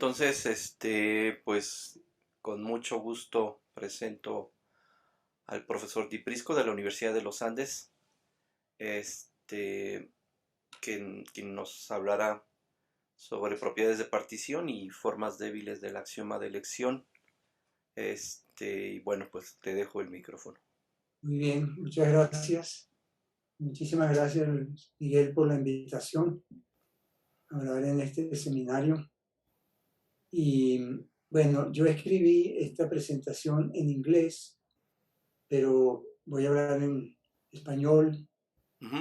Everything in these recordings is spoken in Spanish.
entonces, pues con mucho gusto presento al profesor Di Prisco de la Universidad de los Andes, este, quien nos hablará sobre propiedades de partición y formas débiles del axioma de elección. Y bueno, pues te dejo el micrófono. Muy bien, muchas gracias. Muchísimas gracias, Miguel, por la invitación a hablar en este seminario. Y bueno, yo escribí esta presentación en inglés, pero voy a hablar en español. Ujú.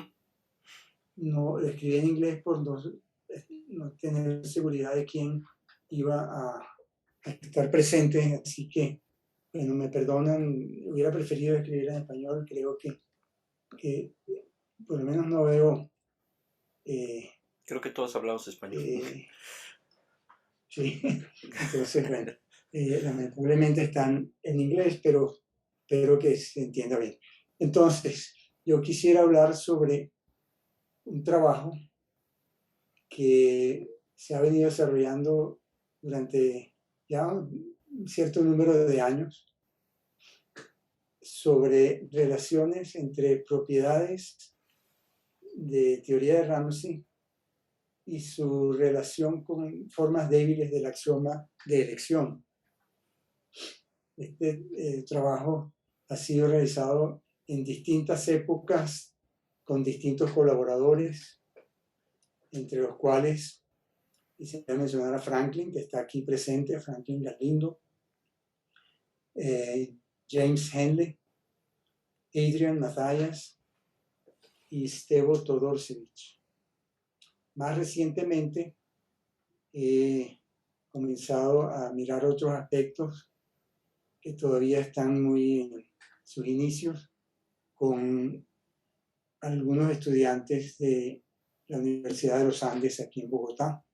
No, la escribí en inglés por no tener seguridad de quién iba a estar presente, así que, bueno, me perdonan, hubiera preferido escribir en español, creo que por lo menos no veo... Creo que todos hablamos español. eh, Sí, entonces, bueno, lamentablemente están en inglés, pero espero que se entienda bien. Entonces, yo quisiera hablar sobre un trabajo que se ha venido desarrollando durante ya un cierto número de años sobre relaciones entre propiedades de teoría de Ramsey y su relación con formas débiles del axioma de elección. Este trabajo ha sido realizado en distintas épocas con distintos colaboradores, entre los cuales quisiera mencionar a Franklin, que está aquí presente, a Franklin Galindo, James Henley, Adrian Matthias y Stevo Todorovic. Más recientemente he comenzado a mirar otros aspectos que todavía están muy en sus inicios, con algunos estudiantes de la Universidad de los Andes aquí en Bogotá,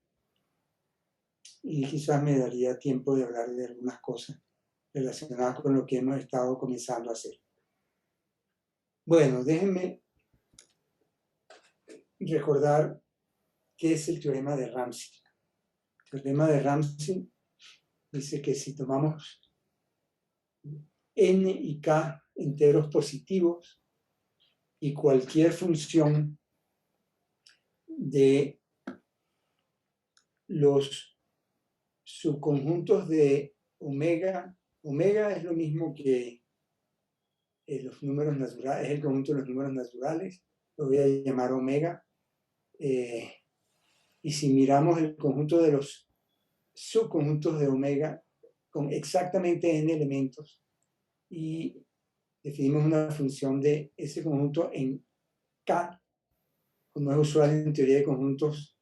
y quizás me daría tiempo de hablar de algunas cosas relacionadas con lo que hemos estado comenzando a hacer. Bueno, déjenme recordar qué es el teorema de Ramsey. El teorema de Ramsey dice que si tomamos n y k enteros positivos y cualquier función de los subconjuntos de omega, omega es lo mismo que los números naturales, es el conjunto de los números naturales, lo voy a llamar omega, y si miramos el conjunto de los subconjuntos de omega con exactamente n elementos y definimos una función de ese conjunto en K, como es usual en teoría de conjuntos,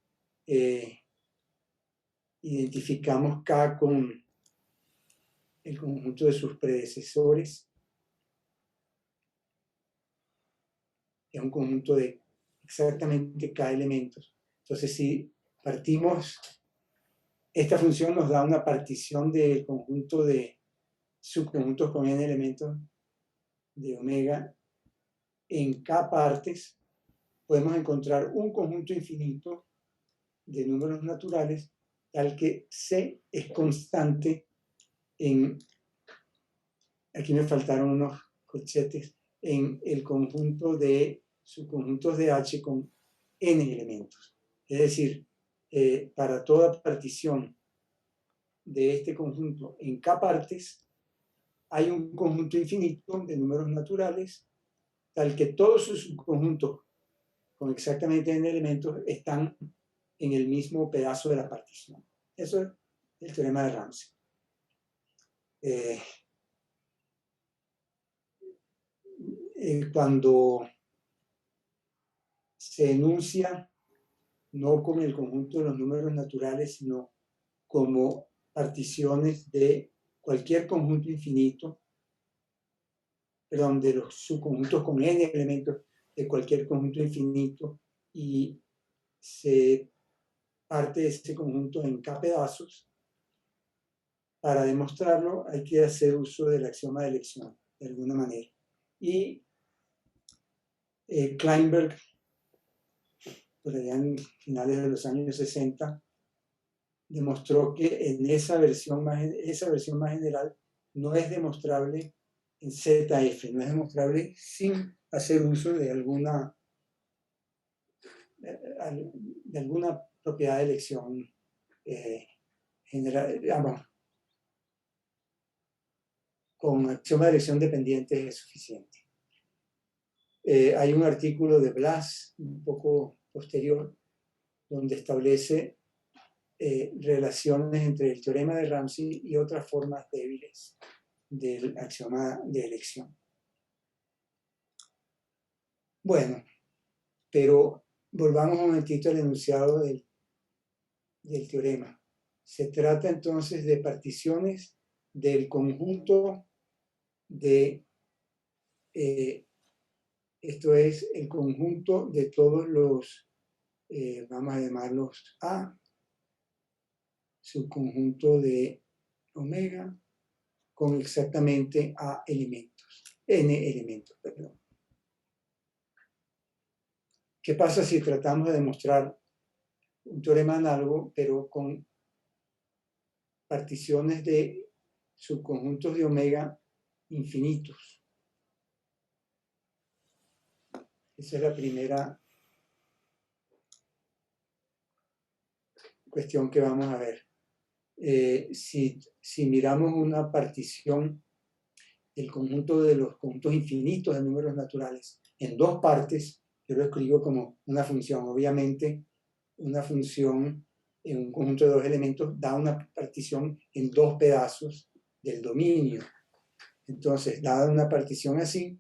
identificamos K con el conjunto de sus predecesores, es un conjunto de exactamente K elementos. Entonces, si partimos, esta función nos da una partición del conjunto de subconjuntos con n elementos de omega en K partes, podemos encontrar un conjunto infinito de números naturales tal que C es constante en, aquí me faltaron unos corchetes, en el conjunto de subconjuntos de H con n elementos. Es decir, para toda partición de este conjunto en K partes, hay un conjunto infinito de números naturales, tal que todos sus subconjuntos con exactamente n elementos están en el mismo pedazo de la partición. Eso es el teorema de Ramsey. Cuando se enuncia no con el conjunto de los números naturales, sino como particiones de cualquier conjunto infinito, perdón, de los subconjuntos con n elementos de cualquier conjunto infinito, y se parte de este conjunto en k pedazos. Para demostrarlo hay que hacer uso del axioma de elección, de alguna manera. Y Kleinberg, por allá en finales de los años 60, demostró que en esa versión más general no es demostrable en ZF, no es demostrable sin hacer uso de alguna propiedad de elección general, digamos, con axioma de elección dependiente es suficiente. Hay un artículo de Blas, un poco posterior, donde establece relaciones entre el teorema de Ramsey y otras formas débiles del axioma de elección. Bueno, pero volvamos un momentito al enunciado del teorema. Se trata entonces de particiones del conjunto de, esto es el conjunto de todos los, vamos a llamarlos A, subconjunto de omega, con exactamente A elementos, N elementos, perdón. ¿Qué pasa si tratamos de demostrar un teorema análogo, pero con particiones de subconjuntos de omega infinitos? Esa es la primera cuestión que vamos a ver. Si miramos una partición del conjunto de los conjuntos infinitos de números naturales en dos partes, yo lo escribo como una función. Obviamente, una función en un conjunto de dos elementos da una partición en dos pedazos del dominio. Entonces, dada una partición así,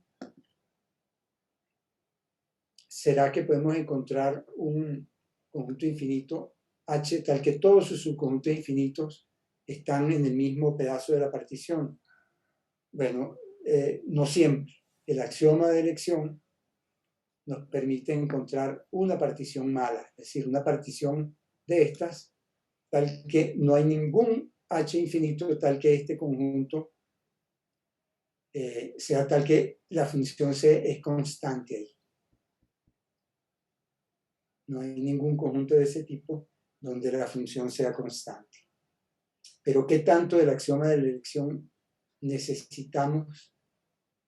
¿será que podemos encontrar un conjunto infinito H tal que todos sus subconjuntos infinitos están en el mismo pedazo de la partición? Bueno, no siempre. El axioma de elección nos permite encontrar una partición mala, es decir, una partición de estas tal que no hay ningún H infinito tal que este conjunto sea tal que la función C es constante ahí. No hay ningún conjunto de ese tipo donde la función sea constante. Pero ¿qué tanto del axioma de la elección necesitamos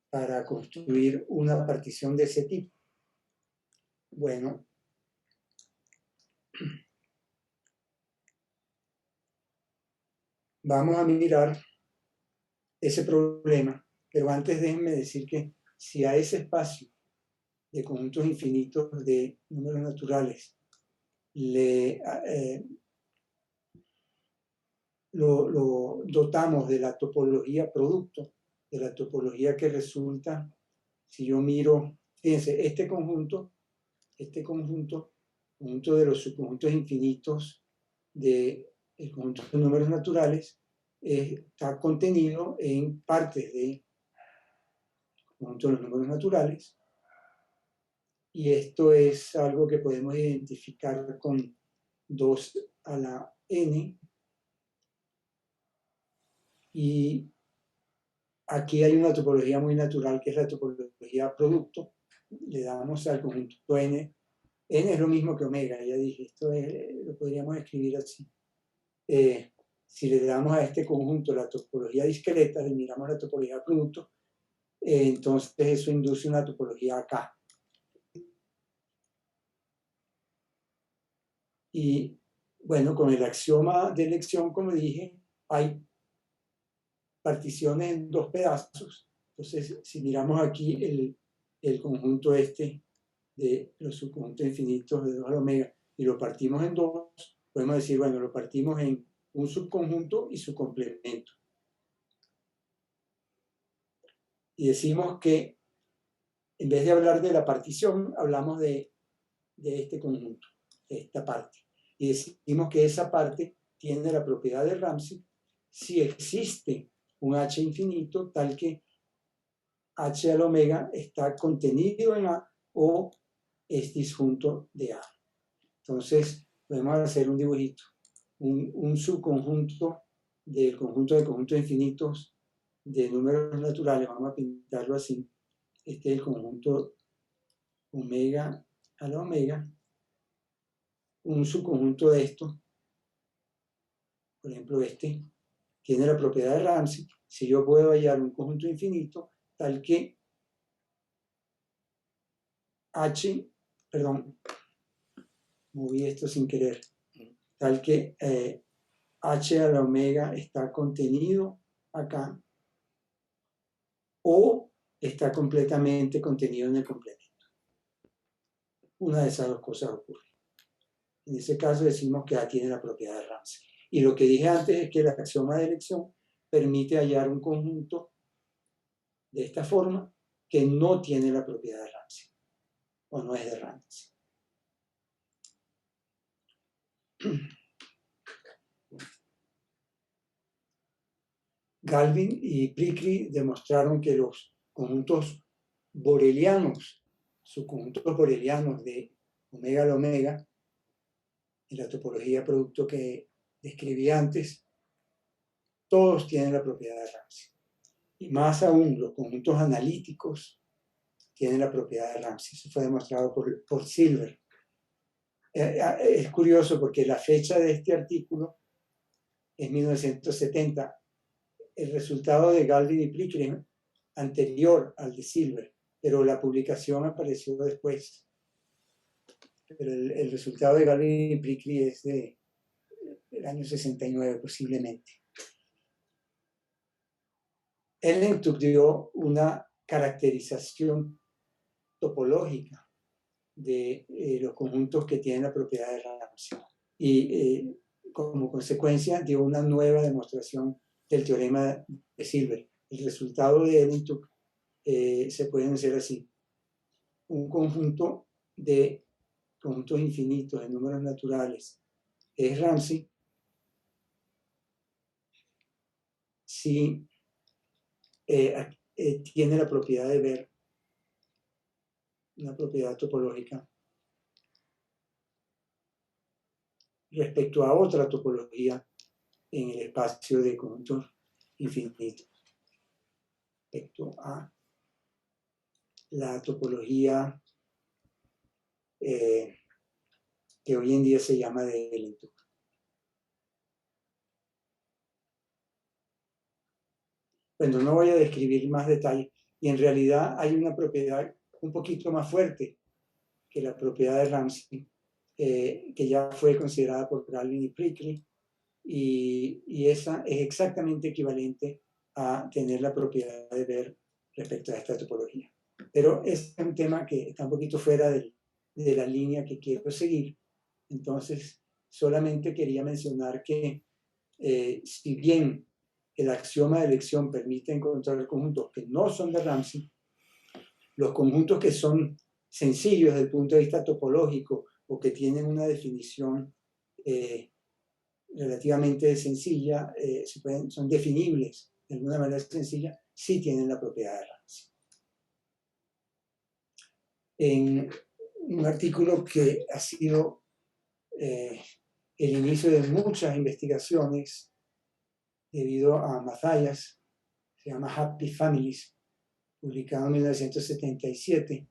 para construir una partición de ese tipo? Bueno, vamos a mirar ese problema, pero antes déjenme decir que si a ese espacio de conjuntos infinitos de números naturales lo dotamos de la topología producto, de la topología que resulta, si yo miro, fíjense, este conjunto de los subconjuntos infinitos del conjunto de números naturales, está contenido en partes del conjunto de los números naturales, y esto es algo que podemos identificar con 2 a la n, y aquí hay una topología muy natural que es la topología producto. Le damos al conjunto n es lo mismo que omega, ya dije, esto lo podríamos escribir así. Si le damos a este conjunto la topología discreta, le miramos la topología producto, entonces eso induce una topología K. Y bueno, con el axioma de elección, como dije, hay particiones en dos pedazos. Entonces, si miramos aquí el conjunto este de los subconjuntos infinitos de 2 a la omega y lo partimos en dos, podemos decir, bueno, lo partimos en un subconjunto y su complemento. Y decimos que en vez de hablar de la partición, hablamos de este conjunto, de esta parte. Y decimos que esa parte tiene la propiedad de Ramsey si existe un H infinito tal que H a la omega está contenido en A o es disjunto de A. Entonces, podemos hacer un dibujito, un subconjunto del conjunto de conjuntos infinitos de números naturales, vamos a pintarlo así. Este es el conjunto omega a la omega, un subconjunto de esto por ejemplo este, tiene la propiedad de Ramsey. Si yo puedo hallar un conjunto infinito tal que H, perdón, moví esto sin querer, tal que H a la omega está contenido acá o está completamente contenido en el complemento. Una de esas dos cosas ocurre. En ese caso decimos que A tiene la propiedad de Ramsey. Y lo que dije antes es que el axioma de elección permite hallar un conjunto de esta forma que no tiene la propiedad de Ramsey o no es de Ramsey. Galvin y Prikry demostraron que los conjuntos borelianos, subconjuntos borelianos de omega a la omega, en la topología producto que describí antes, todos tienen la propiedad de Ramsey. Y más aún, los conjuntos analíticos tienen la propiedad de Ramsey. Eso fue demostrado por Silver. Es curioso porque la fecha de este artículo es 1970. El resultado de Galvin y Prikry anterior al de Silver, pero la publicación apareció después. Pero el resultado de Galvin y Prikry es del año 69 posiblemente. Ellentuk dio una caracterización topológica de los conjuntos que tienen la propiedad de Ramsey y como consecuencia dio una nueva demostración del teorema de Silver. El resultado de Ellentuk se pueden hacer así: un conjunto de conjuntos infinitos de números naturales es Ramsey si tiene la propiedad de ver, una propiedad topológica respecto a otra topología en el espacio de conjuntos infinitos, respecto a la topología que hoy en día se llama de Ellentuk. Bueno, no voy a describir más detalles, y en realidad hay una propiedad un poquito más fuerte que la propiedad de Ramsey, que ya fue considerada por Galvin y Prikry, y esa es exactamente equivalente a tener la propiedad de ver respecto a esta topología. Pero es un tema que está un poquito fuera de la línea que quiero seguir. Entonces, solamente quería mencionar que si bien el axioma de elección permite encontrar conjuntos que no son de Ramsey, los conjuntos que son sencillos desde el punto de vista topológico o que tienen una definición relativamente sencilla, son definibles de alguna manera sencilla, sí tienen la propiedad de Ramsey. En un artículo que ha sido el inicio de muchas investigaciones debido a Mathias, se llama Happy Families, publicado en 1977,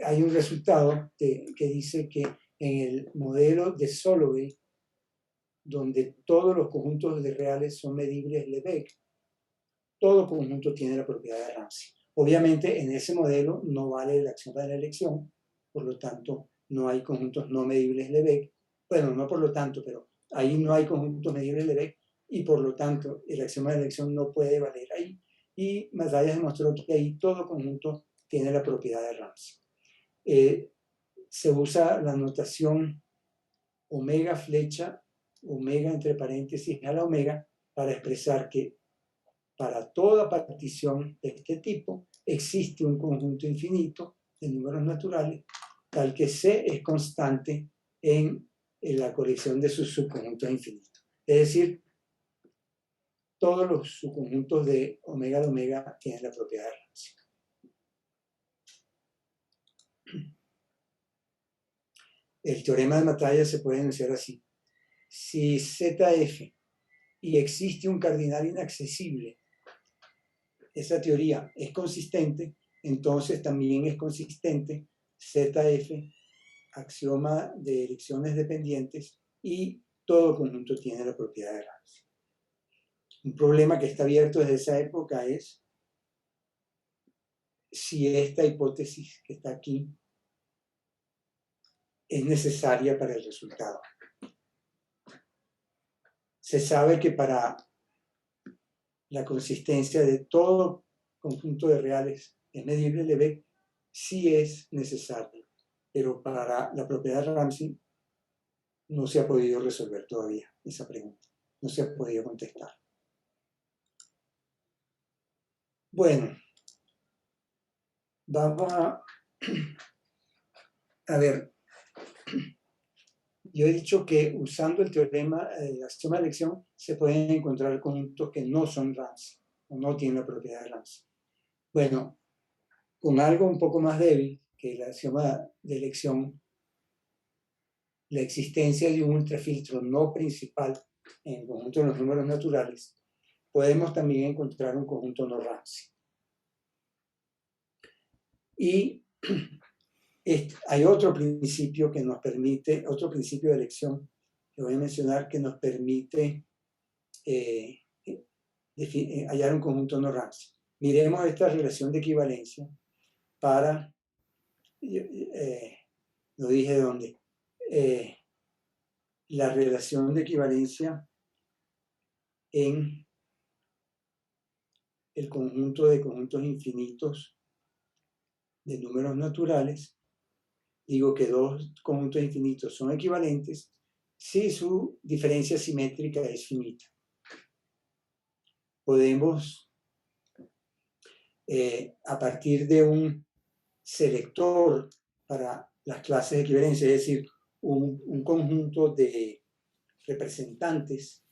hay un resultado que dice que en el modelo de Solovey, donde todos los conjuntos de reales son medibles Lebesgue, todo conjunto tiene la propiedad de Ramsey. Obviamente en ese modelo no vale el axioma de la elección, por lo tanto no hay conjuntos no medibles Lebesgue. Bueno, no por lo tanto, pero ahí no hay conjuntos medibles Lebesgue y por lo tanto el axioma de la elección no puede valer ahí. Y Mathias demostró que ahí todo conjunto tiene la propiedad de Ramsey. Se usa la notación omega flecha, omega entre paréntesis a la omega, para expresar que para toda partición de este tipo existe un conjunto infinito de números naturales, tal que C es constante en la colección de sus subconjuntos infinitos. Es decir, todos los subconjuntos de omega de omega tienen la propiedad de Ramsey. El teorema de Mathias se puede enunciar así: si ZF y existe un cardinal inaccesible, esa teoría es consistente, entonces también es consistente ZF, axioma de elecciones dependientes, y todo conjunto tiene la propiedad de Ramsey. Un problema que está abierto desde esa época es si esta hipótesis que está aquí es necesaria para el resultado. Se sabe que para la consistencia de todo conjunto de reales es medible Lebesgue sí es necesario, pero para la propiedad de Ramsey no se ha podido resolver todavía esa pregunta, no se ha podido contestar. Bueno, vamos a ver. Yo he dicho que usando el teorema de axioma de elección se pueden encontrar conjuntos que no son Ramsey o no tienen la propiedad de Ramsey. Bueno, con algo un poco más débil que el axioma de elección, la existencia de un ultrafiltro no principal en el conjunto de los números naturales, podemos también encontrar un conjunto no Ramsey. Y hay otro principio que nos permite, otro principio de elección que voy a mencionar, que nos permite hallar un conjunto no Ramsey. Miremos esta relación de equivalencia para, lo dije dónde, la relación de equivalencia en el conjunto de conjuntos infinitos de números naturales. Digo que dos conjuntos infinitos son equivalentes si su diferencia simétrica es finita. Podemos, a partir de un selector para las clases de equivalencia, es decir, un conjunto de representantes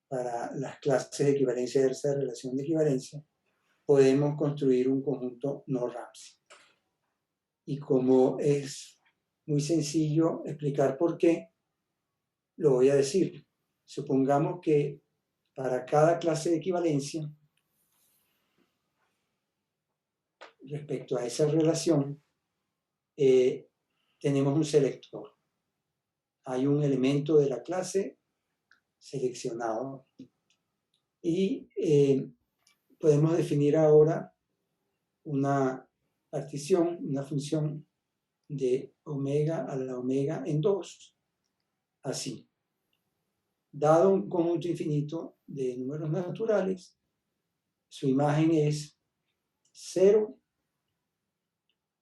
para las clases de equivalencia de esa relación de equivalencia, podemos construir un conjunto no Ramsey. Y como es muy sencillo explicar por qué, lo voy a decir. Supongamos que para cada clase de equivalencia, respecto a esa relación, tenemos un selector. Hay un elemento de la clase seleccionado y podemos definir ahora una partición, una función de omega a la omega en 2, así. Dado un conjunto infinito de números naturales, su imagen es 0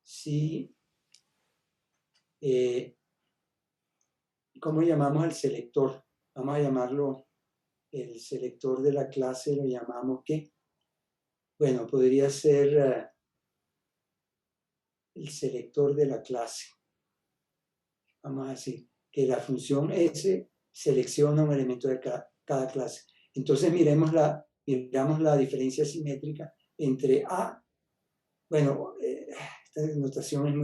si, ¿cómo llamamos al selector? Vamos a llamarlo el selector de la clase, lo llamamos ¿qué? Bueno, podría ser el selector de la clase. Vamos a decir que la función S selecciona un elemento de cada clase. Entonces miramos la diferencia simétrica entre A. Bueno, esta notación es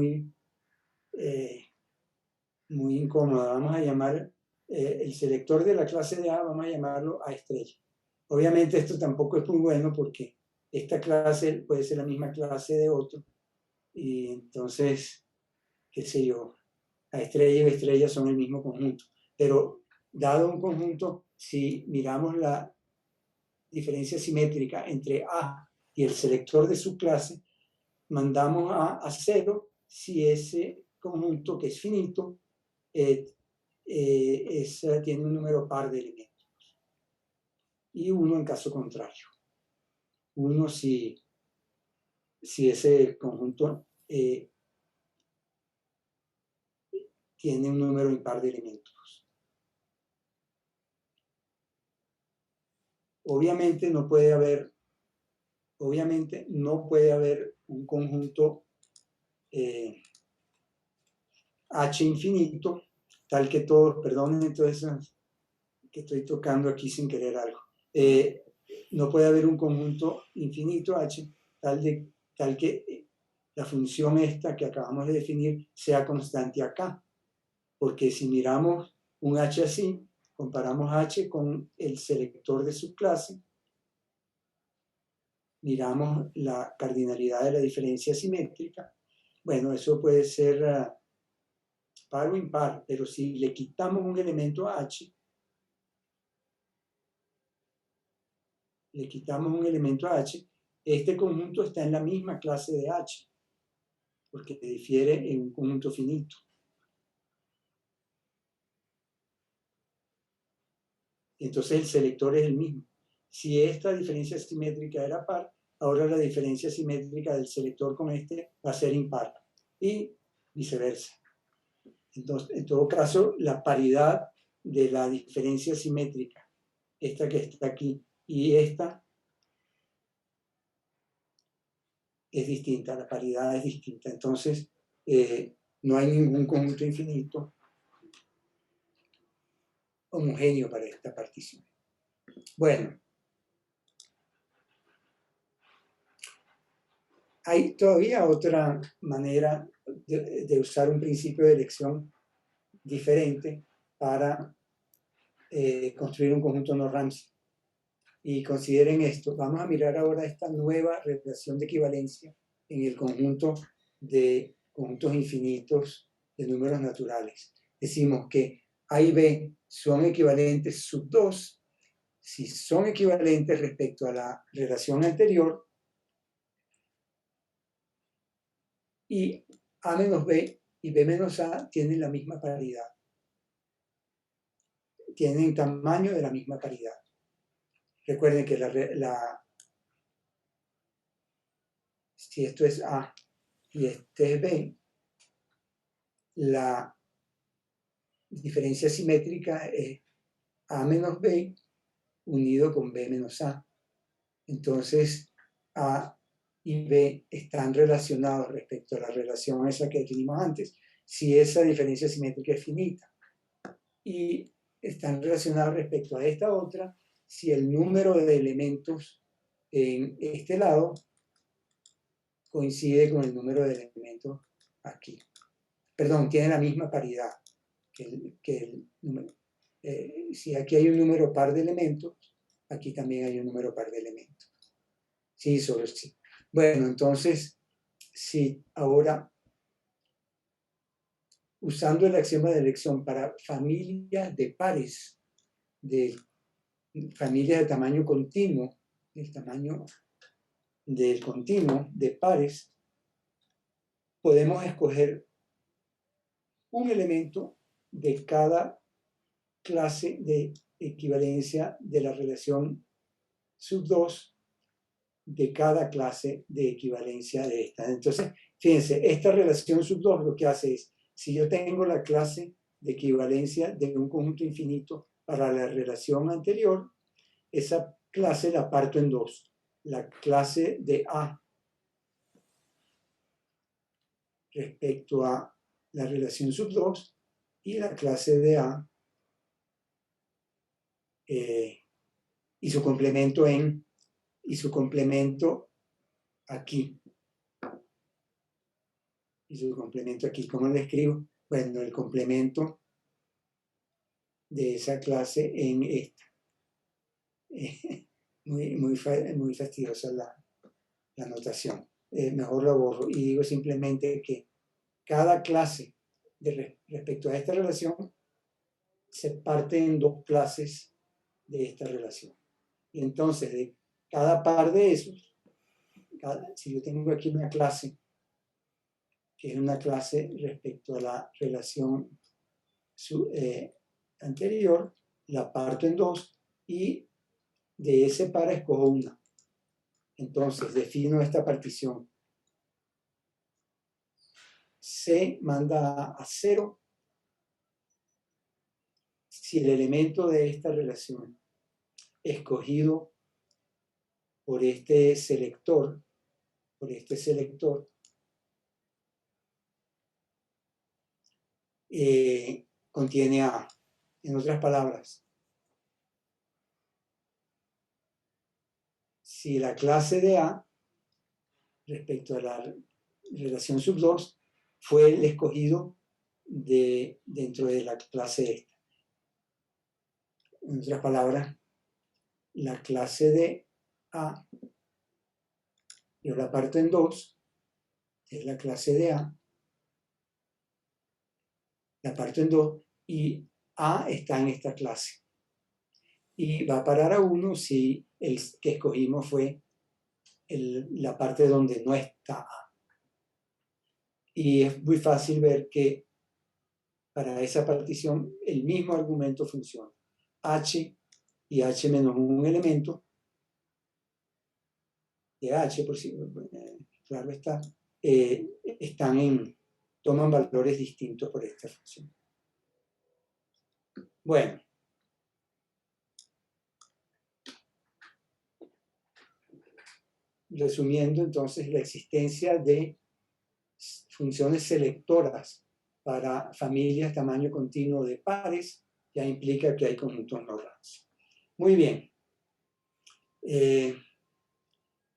muy incómoda. Vamos a llamar el selector de la clase de A, vamos a llamarlo A estrella. Obviamente esto tampoco es muy bueno porque esta clase puede ser la misma clase de otro. Y entonces, qué sé yo, A estrella y B estrella son el mismo conjunto. Pero dado un conjunto, si miramos la diferencia simétrica entre A y el selector de su clase, mandamos a 0 si ese conjunto, que es finito, tiene un número par de elementos. Y 1 en caso contrario. 1 si ese conjunto tiene un número impar de elementos. Obviamente no puede haber un conjunto H infinito, tal que todos, perdonen entonces que estoy tocando aquí sin querer algo. No puede haber un conjunto infinito H, tal que la función esta que acabamos de definir sea constante acá. Porque si miramos un H así, comparamos H con el selector de su clase, miramos la cardinalidad de la diferencia simétrica. Bueno, eso puede ser par o impar, pero si le quitamos un elemento a H, este conjunto está en la misma clase de H, porque difiere en un conjunto finito. Entonces el selector es el mismo. Si esta diferencia simétrica era par, ahora la diferencia simétrica del selector con este va a ser impar. Y viceversa. Entonces, en todo caso, la paridad de la diferencia simétrica, esta que está aquí y esta, es distinta, la paridad es distinta. Entonces, no hay ningún conjunto infinito homogéneo para esta partición. Bueno, hay todavía otra manera de usar un principio de elección diferente para construir un conjunto no Ramsey. Y consideren esto. Vamos a mirar ahora esta nueva relación de equivalencia en el conjunto de conjuntos infinitos de números naturales. Decimos que A y B son equivalentes sub 2 si son equivalentes respecto a la relación anterior y A menos B y B menos A tienen la misma paridad. Tienen tamaño de la misma paridad. Recuerden que si esto es A y este es B, la diferencia simétrica es A menos B unido con B menos A. Entonces, A y B están relacionados respecto a la relación esa que definimos antes, si esa diferencia simétrica es finita. Y están relacionados respecto a esta otra, si el número de elementos en este lado coincide con el número de elementos aquí. Perdón, tiene la misma paridad que el número. Si aquí hay un número par de elementos, aquí también hay un número par de elementos. Sí, solo sí. Bueno, entonces, si ahora, usando el axioma de elección para familias de pares, de familias de tamaño continuo, el tamaño del continuo de pares, podemos escoger un elemento de cada clase de equivalencia de la relación sub 2 de cada clase de equivalencia de esta. Entonces, fíjense, esta relación sub 2 lo que hace es, si yo tengo la clase de equivalencia de un conjunto infinito para la relación anterior, esa clase la parto en dos. La clase de A respecto a la relación sub 2 y la clase de A y su complemento aquí. Y su complemento aquí. ¿Cómo lo escribo? Bueno, el complemento de esa clase en esta. Muy fastidiosa la notación. Mejor la borro y digo simplemente que cada clase respecto a esta relación se parte en dos clases de esta relación. Y entonces, de cada par de esos, si yo tengo aquí una clase, que es una clase respecto a la relación anterior, la parto en dos y de ese par escojo una. Entonces, defino esta partición. C manda a 0 si el elemento de esta relación escogido por este selector, contiene A. En otras palabras, si la clase de A respecto a la relación sub 2 fue el escogido dentro de la clase esta. En otras palabras, la clase de A, yo la parto en dos, es la clase de A. la parto en dos y A está en esta clase. Y va a parar a 1 si el que escogimos fue la parte donde no está A. Y es muy fácil ver que para esa partición el mismo argumento funciona. H y H menos un elemento de H, por si claro está, toman valores distintos por esta función. Bueno. Resumiendo, entonces, la existencia de funciones selectoras para familias tamaño continuo de pares ya implica que hay conjuntos no raros. Muy bien.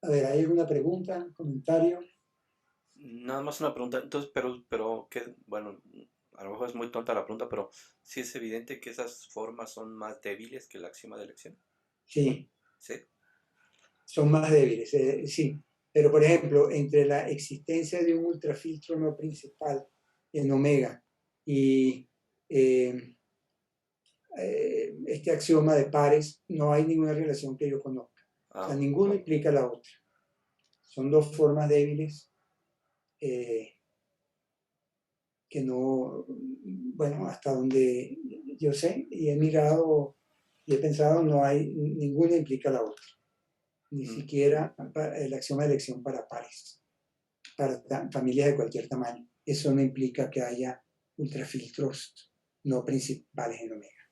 A ver, ¿hay alguna pregunta, comentario? Nada más una pregunta. Entonces, pero que, bueno, a lo mejor es muy tonta la pregunta, pero sí es evidente que esas formas son más débiles que el axioma de elección. Sí. ¿Sí? Son más débiles, sí. Pero, por ejemplo, entre la existencia de un ultrafiltro no principal en omega y este axioma de pares, no hay ninguna relación que yo conozca. O sea, ninguno implica la otra. Son dos formas débiles que no, bueno, hasta donde yo sé y he mirado y he pensado, no hay, ninguna implica la otra. Ni siquiera el axioma de elección para pares, para familias de cualquier tamaño. Eso no implica que haya ultrafiltros no principales en omega.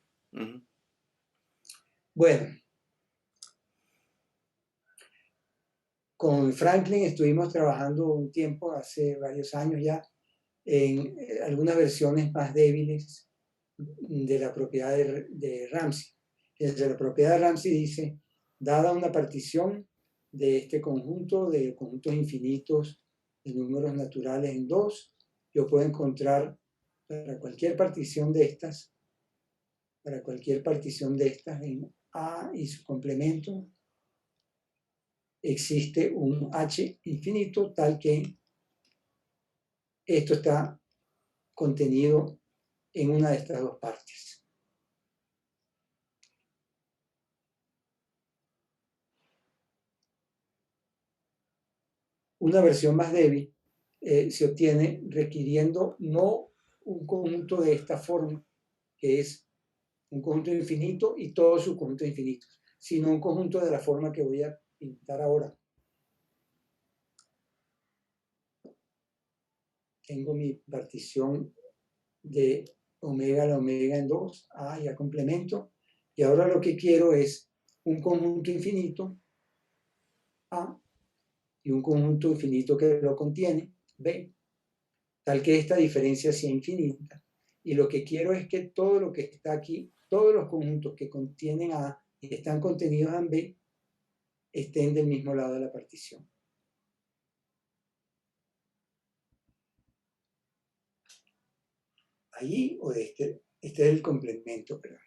Bueno, con Franklin estuvimos trabajando un tiempo, hace varios años ya, en algunas versiones más débiles de la propiedad de Ramsey. Desde la propiedad de Ramsey dice, dada una partición de este conjunto de conjuntos infinitos de números naturales en 2, yo puedo encontrar para cualquier partición de estas en A y su complemento, existe un H infinito tal que esto está contenido en una de estas dos partes. Una versión más débil se obtiene requiriendo no un conjunto de esta forma, que es un conjunto infinito y todos sus conjuntos infinitos, sino un conjunto de la forma que voy a pintar ahora. Tengo mi partición de omega a la omega en 2, A y A complemento, y ahora lo que quiero es un conjunto infinito, A, y un conjunto infinito que lo contiene, B, tal que esta diferencia sea infinita. Y lo que quiero es que todo lo que está aquí, todos los conjuntos que contienen A y están contenidos en B, estén del mismo lado de la partición. Ahí o de este es el complemento, perdón.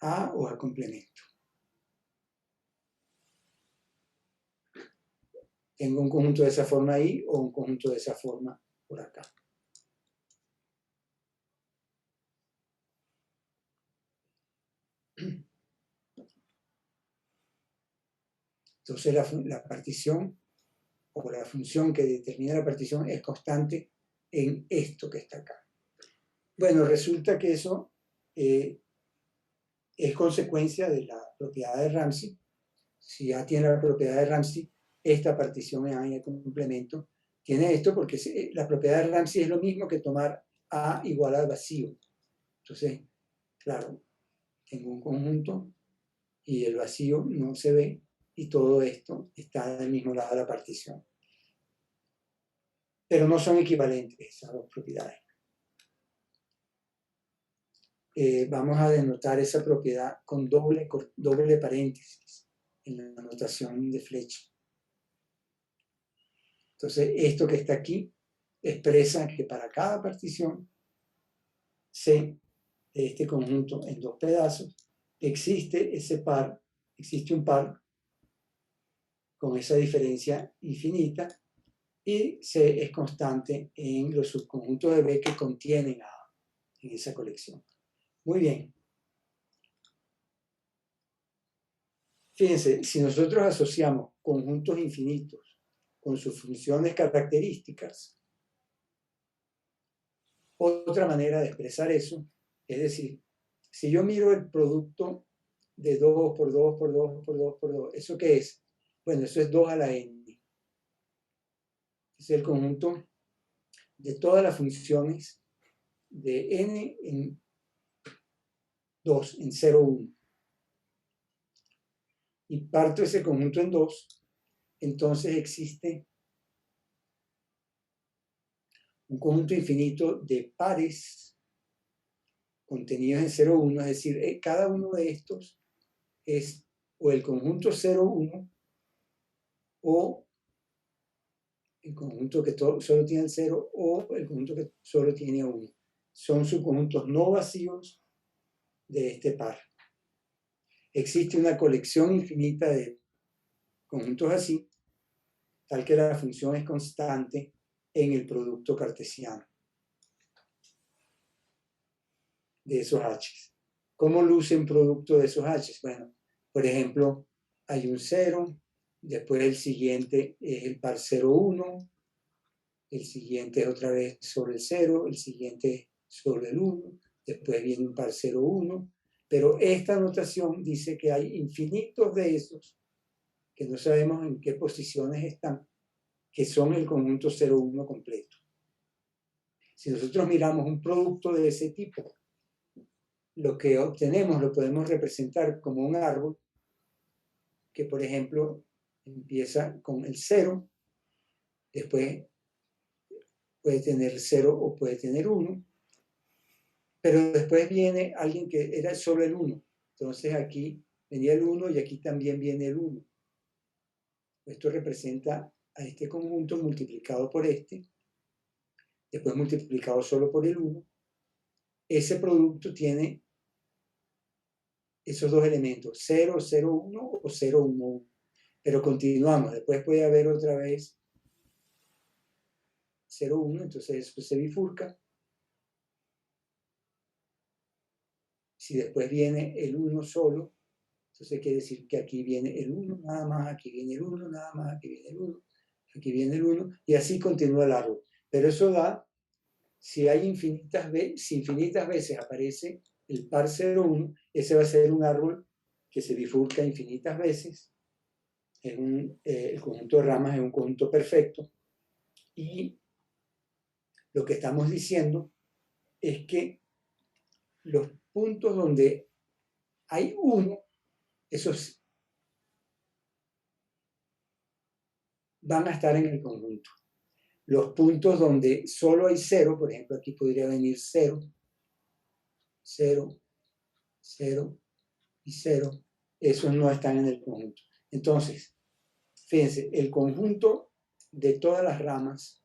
A o A complemento. Tengo un conjunto de esa forma ahí o un conjunto de esa forma por acá. Entonces la partición o la función que determina la partición es constante en esto que está acá. Bueno, resulta que eso es consecuencia de la propiedad de Ramsey. Si ya tiene la propiedad de Ramsey, esta partición en A y A complemento tiene esto porque la propiedad de Ramsey es lo mismo que tomar A igual al vacío. Entonces, claro, tengo un conjunto y el vacío no se ve y todo esto está del mismo lado de la partición. Pero no son equivalentes esas dos propiedades. Vamos a denotar esa propiedad con doble paréntesis en la notación de flecha. Entonces, esto que está aquí expresa que para cada partición C de este conjunto en dos pedazos, existe un par con esa diferencia infinita y C es constante en los subconjuntos de B que contienen A. en esa colección. Muy bien. Fíjense, si nosotros asociamos conjuntos infinitos con sus funciones características, otra manera de expresar eso, es decir, si yo miro el producto de 2 por 2 por 2 por 2 por 2, ¿eso qué es? Bueno, eso es 2 a la n. Es el conjunto de todas las funciones de n en 2, en 0, 1. Y parto ese conjunto en 2, entonces existe un conjunto infinito de pares contenidos en 0, 1, es decir, cada uno de estos es o el conjunto 0, 1 o el conjunto que solo tiene el 0 o el conjunto que solo tiene 1. Son subconjuntos no vacíos de este par. Existe una colección infinita de conjuntos así, tal que la función es constante en el producto cartesiano de esos H. ¿Cómo luce un producto de esos H? Bueno, por ejemplo, hay un 0, después el siguiente es el par 0, 1, el siguiente es otra vez sobre el 0, el siguiente sobre el 1, después viene un par 0, 1, pero esta notación dice que hay infinitos de esos que no sabemos en qué posiciones están, que son el conjunto 0, 1 completo. Si nosotros miramos un producto de ese tipo, lo que obtenemos lo podemos representar como un árbol que, por ejemplo, empieza con el 0, después puede tener 0 o puede tener 1, pero después viene alguien que era solo el 1. Entonces aquí venía el 1 y aquí también viene el 1. Esto representa a este conjunto multiplicado por este, después multiplicado solo por el 1. Ese producto tiene esos dos elementos, 0, 0, 1 o 0, 1, 1. Pero continuamos, después puede haber otra vez 0, 1, entonces eso se bifurca. Si después viene el 1 solo, entonces quiere decir que aquí viene el 1 nada más, aquí viene el 1 nada más, aquí viene el 1, aquí viene el 1, y así continúa el árbol. Pero eso da, si infinitas veces aparece el par 0, 1, ese va a ser un árbol que se bifurca infinitas veces. El conjunto de ramas es un conjunto perfecto. Y lo que estamos diciendo es que los puntos donde hay 1, esos van a estar en el conjunto. Los puntos donde solo hay 0, por ejemplo, aquí podría venir 0, 0, 0 y 0, esos no están en el conjunto. Entonces, fíjense, el conjunto de todas las ramas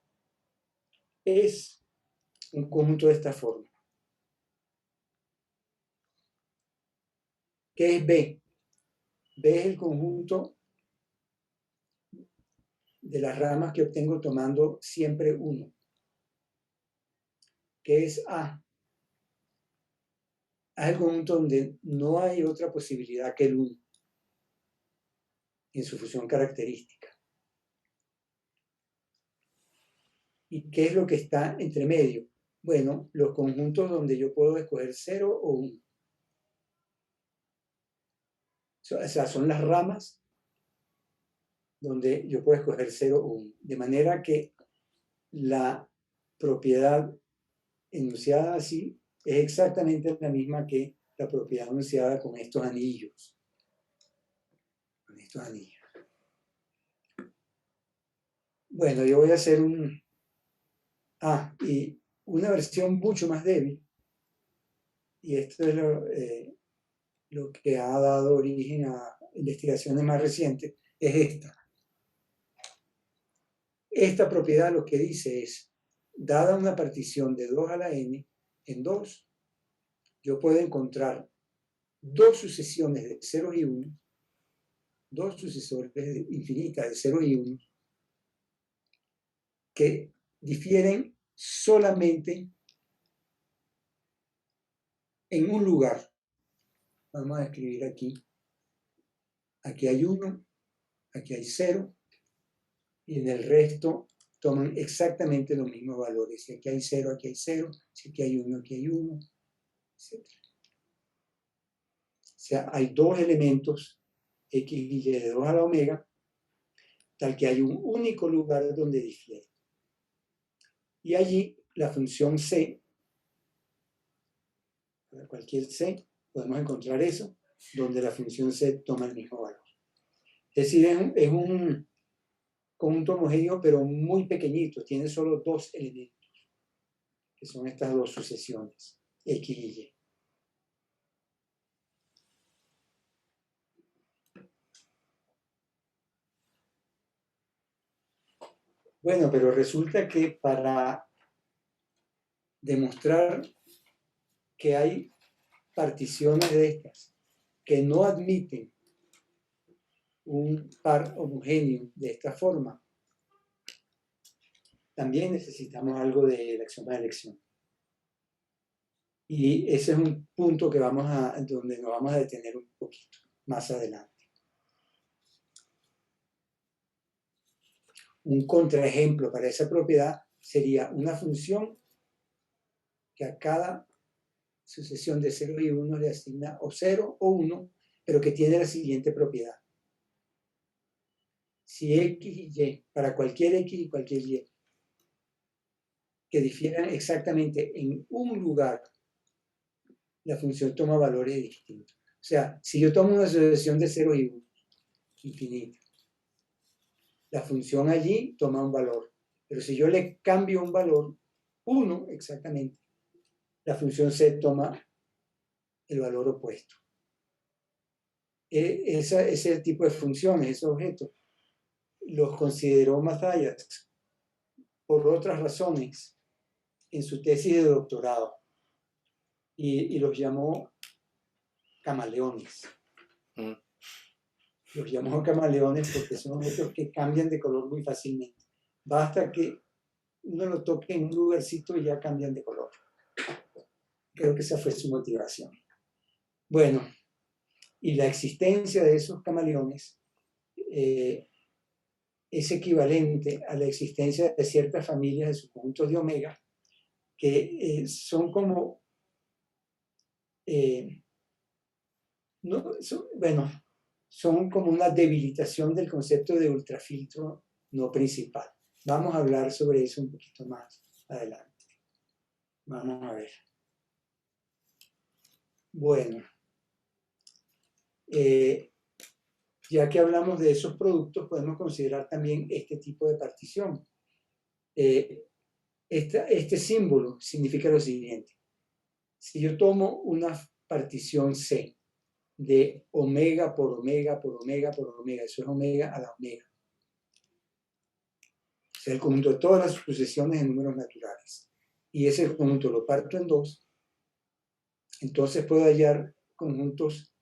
es un conjunto de esta forma. ¿Qué es B? B es el conjunto de las ramas que obtengo tomando siempre 1. ¿Qué es A? A es el conjunto donde no hay otra posibilidad que el 1 en su función característica. ¿Y qué es lo que está entre medio? Bueno, los conjuntos donde yo puedo escoger 0 o 1. O sea, son las ramas donde yo puedo escoger 0 o 1. De manera que la propiedad enunciada así es exactamente la misma que la propiedad enunciada con estos anillos. Con estos anillos. Bueno, yo voy a hacer y una versión mucho más débil, y esto es lo que ha dado origen a investigaciones más recientes, es esta. Esta propiedad lo que dice es, dada una partición de 2 a la n en 2, yo puedo encontrar dos sucesiones de 0 y 1, dos sucesores infinitas de 0 y 1, que difieren solamente en un lugar. Vamos a escribir aquí. Aquí hay 1, aquí hay 0, y en el resto toman exactamente los mismos valores. Si aquí hay 0, aquí hay 0, si aquí hay 1, aquí hay 1, etc. O sea, hay dos elementos, x y y de 2 a la omega, tal que hay un único lugar donde difiere. Y allí la función c, para cualquier c, podemos encontrar eso, donde la función c toma el mismo valor. Es decir, es un conjunto homogéneo, pero muy pequeñito, tiene solo dos elementos, que son estas dos sucesiones, x y y. Bueno, pero resulta que para demostrar que hay particiones de estas que no admiten un par homogéneo de esta forma, también necesitamos algo del axioma de elección. Y ese es un punto que donde nos vamos a detener un poquito más adelante. Un contraejemplo para esa propiedad sería una función que a cada sucesión de 0 y 1 le asigna o 0 o 1, pero que tiene la siguiente propiedad. Si x y y, para cualquier x y cualquier y, que difieran exactamente en un lugar, la función toma valores distintos. O sea, si yo tomo una sucesión de 0 y 1, infinita, la función allí toma un valor. Pero si yo le cambio un valor, 1 exactamente, la función c toma el valor opuesto. Ese tipo de funciones, esos objetos, los consideró Mathias por otras razones en su tesis de doctorado y los llamó camaleones. Los llamó camaleones porque son objetos que cambian de color muy fácilmente. Basta que uno lo toque en un lugarcito y ya cambian de color. Creo que esa fue su motivación. Bueno, y la existencia de esos camaleones es equivalente a la existencia de ciertas familias de subconjuntos de omega que son como, son como una debilitación del concepto de ultrafiltro no principal. Vamos a hablar sobre eso un poquito más adelante. Vamos a ver. Bueno, ya que hablamos de esos productos, podemos considerar también este tipo de partición. Este símbolo significa lo siguiente. Si yo tomo una partición C de omega por omega por omega por omega, eso es omega a la omega, o sea, el conjunto de todas las sucesiones de números naturales, y ese conjunto lo parto en dos, entonces puedo hallar conjuntos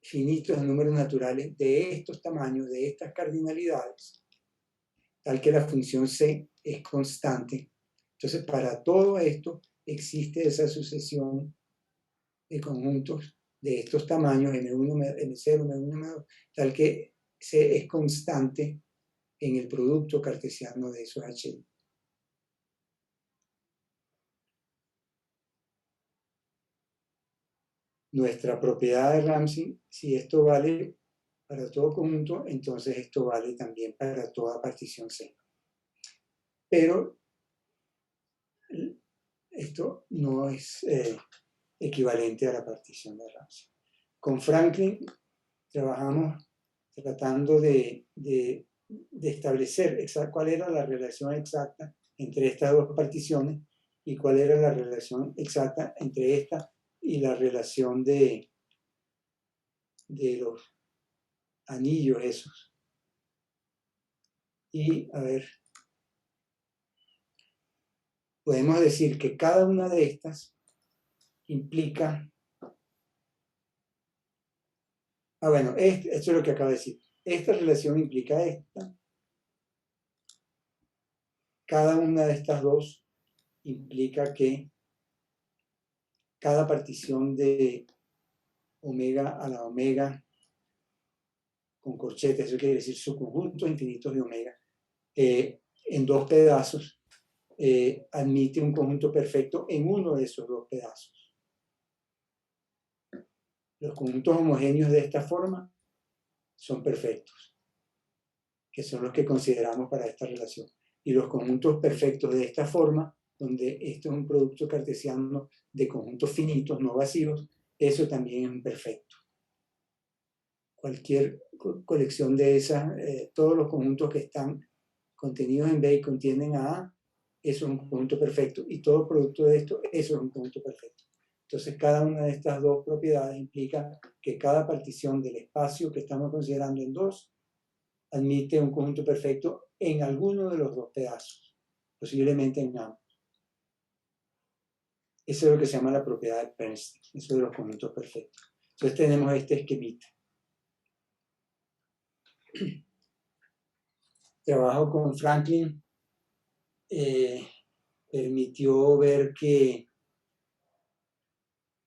finitos de números naturales de estos tamaños, de estas cardinalidades, tal que la función C es constante. Entonces, para todo esto existe esa sucesión de conjuntos de estos tamaños, M1, M0, M1, M2, tal que C es constante en el producto cartesiano de esos HI. Nuestra propiedad de Ramsey, si esto vale para todo conjunto, entonces esto vale también para toda partición C. Pero esto no es equivalente a la partición de Ramsey. Con Franklin trabajamos tratando de establecer cuál era la relación exacta entre estas dos particiones y cuál era la relación exacta entre esta y la relación de los anillos esos. Y, a ver, podemos decir que cada una de estas implica... bueno, esto es lo que acabo de decir. Esta relación implica esta. Cada una de estas dos implica que cada partición de omega a la omega con corchetes, eso quiere decir subconjuntos infinitos de omega, en dos pedazos, admite un conjunto perfecto en uno de esos dos pedazos. Los conjuntos homogéneos de esta forma son perfectos, que son los que consideramos para esta relación. Y los conjuntos perfectos de esta forma, donde esto es un producto cartesiano de conjuntos finitos, no vacíos, eso también es un perfecto. Cualquier colección de esas, todos los conjuntos que están contenidos en B y contienen a A, eso es un conjunto perfecto. Y todo producto de esto, eso es un conjunto perfecto. Entonces, cada una de estas dos propiedades implica que cada partición del espacio que estamos considerando en dos admite un conjunto perfecto en alguno de los dos pedazos, posiblemente en ambos. Eso es lo que se llama la propiedad de Bernstein, eso de los conjuntos perfectos. Entonces tenemos este esquemita. Trabajo con Franklin permitió ver que,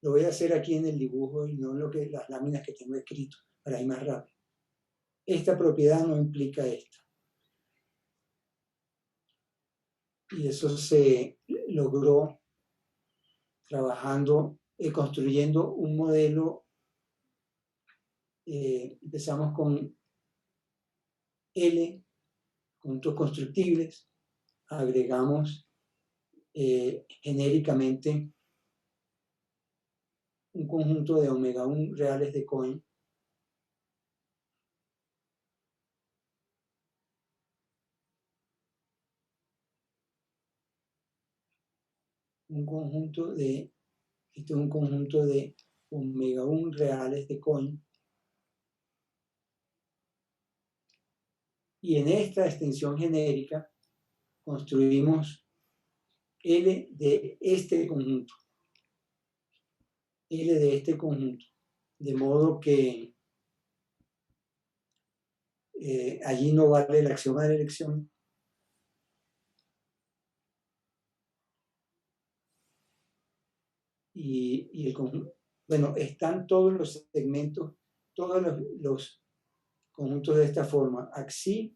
lo voy a hacer aquí en el dibujo y no en las láminas que tengo escrito, para ir más rápido. Esta propiedad no implica esta. Y eso se logró trabajando, construyendo un modelo. Empezamos con L, conjuntos constructibles, agregamos genéricamente un conjunto de omega 1 reales de Cohen, un conjunto de omega 1 reales de Cohen, y en esta extensión genérica construimos L de este conjunto, de modo que allí no vale el axioma de la elección, y el conjunto, bueno, están todos los segmentos, todos los conjuntos de esta forma, axi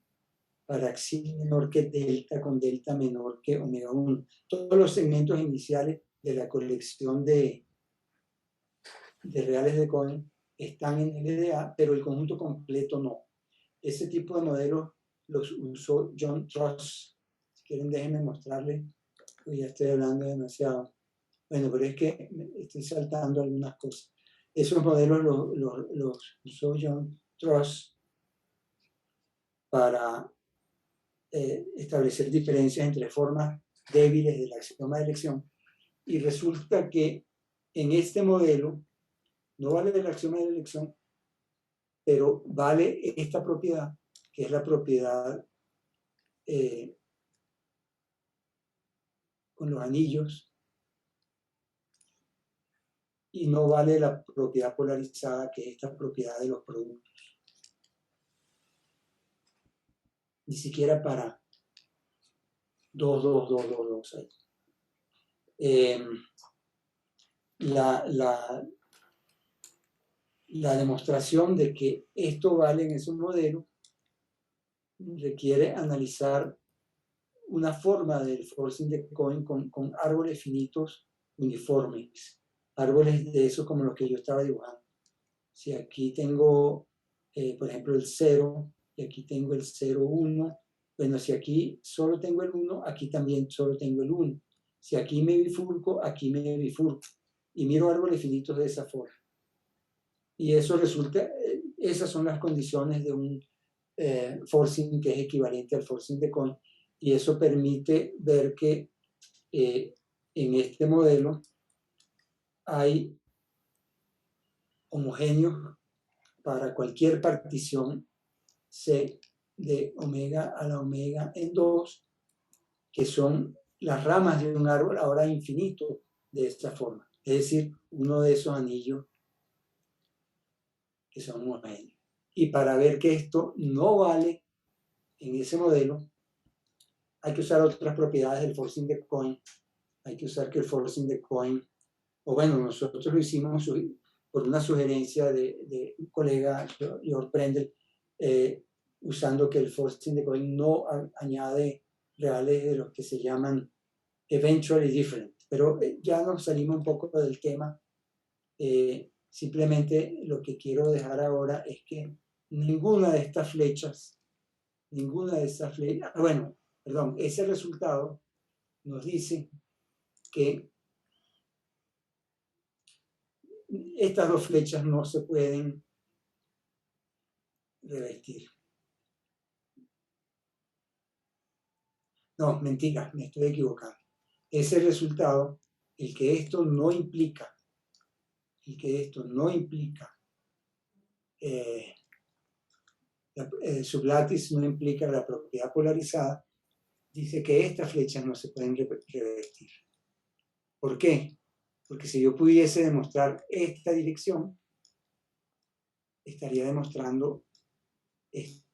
para axi menor que delta con delta menor que omega 1. Todos los segmentos iniciales de la colección de reales de Cohen están en LDA, pero el conjunto completo no. Ese tipo de modelos los usó John Truss. Si quieren, déjenme mostrarles, porque ya estoy hablando demasiado. Bueno, pero es que estoy saltando algunas cosas. Esos modelos los usó John Truss para establecer diferencias entre formas débiles del axioma de elección. Y resulta que en este modelo no vale el axioma de elección, pero vale esta propiedad, que es la propiedad con los anillos, y no vale la propiedad polarizada, que es esta propiedad de los productos. Ni siquiera para 2, 2, 2, 2, 2. La demostración de que esto vale en ese modelo requiere analizar una forma del forcing de Cohen con árboles finitos uniformes, árboles de esos como los que yo estaba dibujando. Si aquí tengo, por ejemplo, el 0, y aquí tengo el 0, 1, bueno, si aquí solo tengo el 1, aquí también solo tengo el 1. Si aquí me bifurco, aquí me bifurco. Y miro árboles finitos de esa forma. Y eso resulta, esas son las condiciones de un forcing que es equivalente al forcing de Cohen. Y eso permite ver que en este modelo hay homogéneos para cualquier partición C de omega a la omega en 2, que son las ramas de un árbol ahora infinito de esta forma. Es decir, uno de esos anillos que son homogéneos. Y para ver que esto no vale en ese modelo, hay que usar otras propiedades del forcing de Cohen. Hay que usar que el forcing de Cohen o bueno, nosotros lo hicimos por una sugerencia de un colega, Georg Brendel, usando que el forcing decoupling no añade reales de los que se llaman eventually different. Pero ya nos salimos un poco del tema. Simplemente lo que quiero dejar ahora es que ninguna de estas flechas, bueno, perdón, ese resultado nos dice que estas dos flechas no se pueden revestir. No, mentira, me estoy equivocando. Ese resultado, el que esto no implica, sublatis no implica la propiedad polarizada, dice que estas flechas no se pueden revestir. ¿Por qué? Porque si yo pudiese demostrar esta dirección, estaría demostrando esto.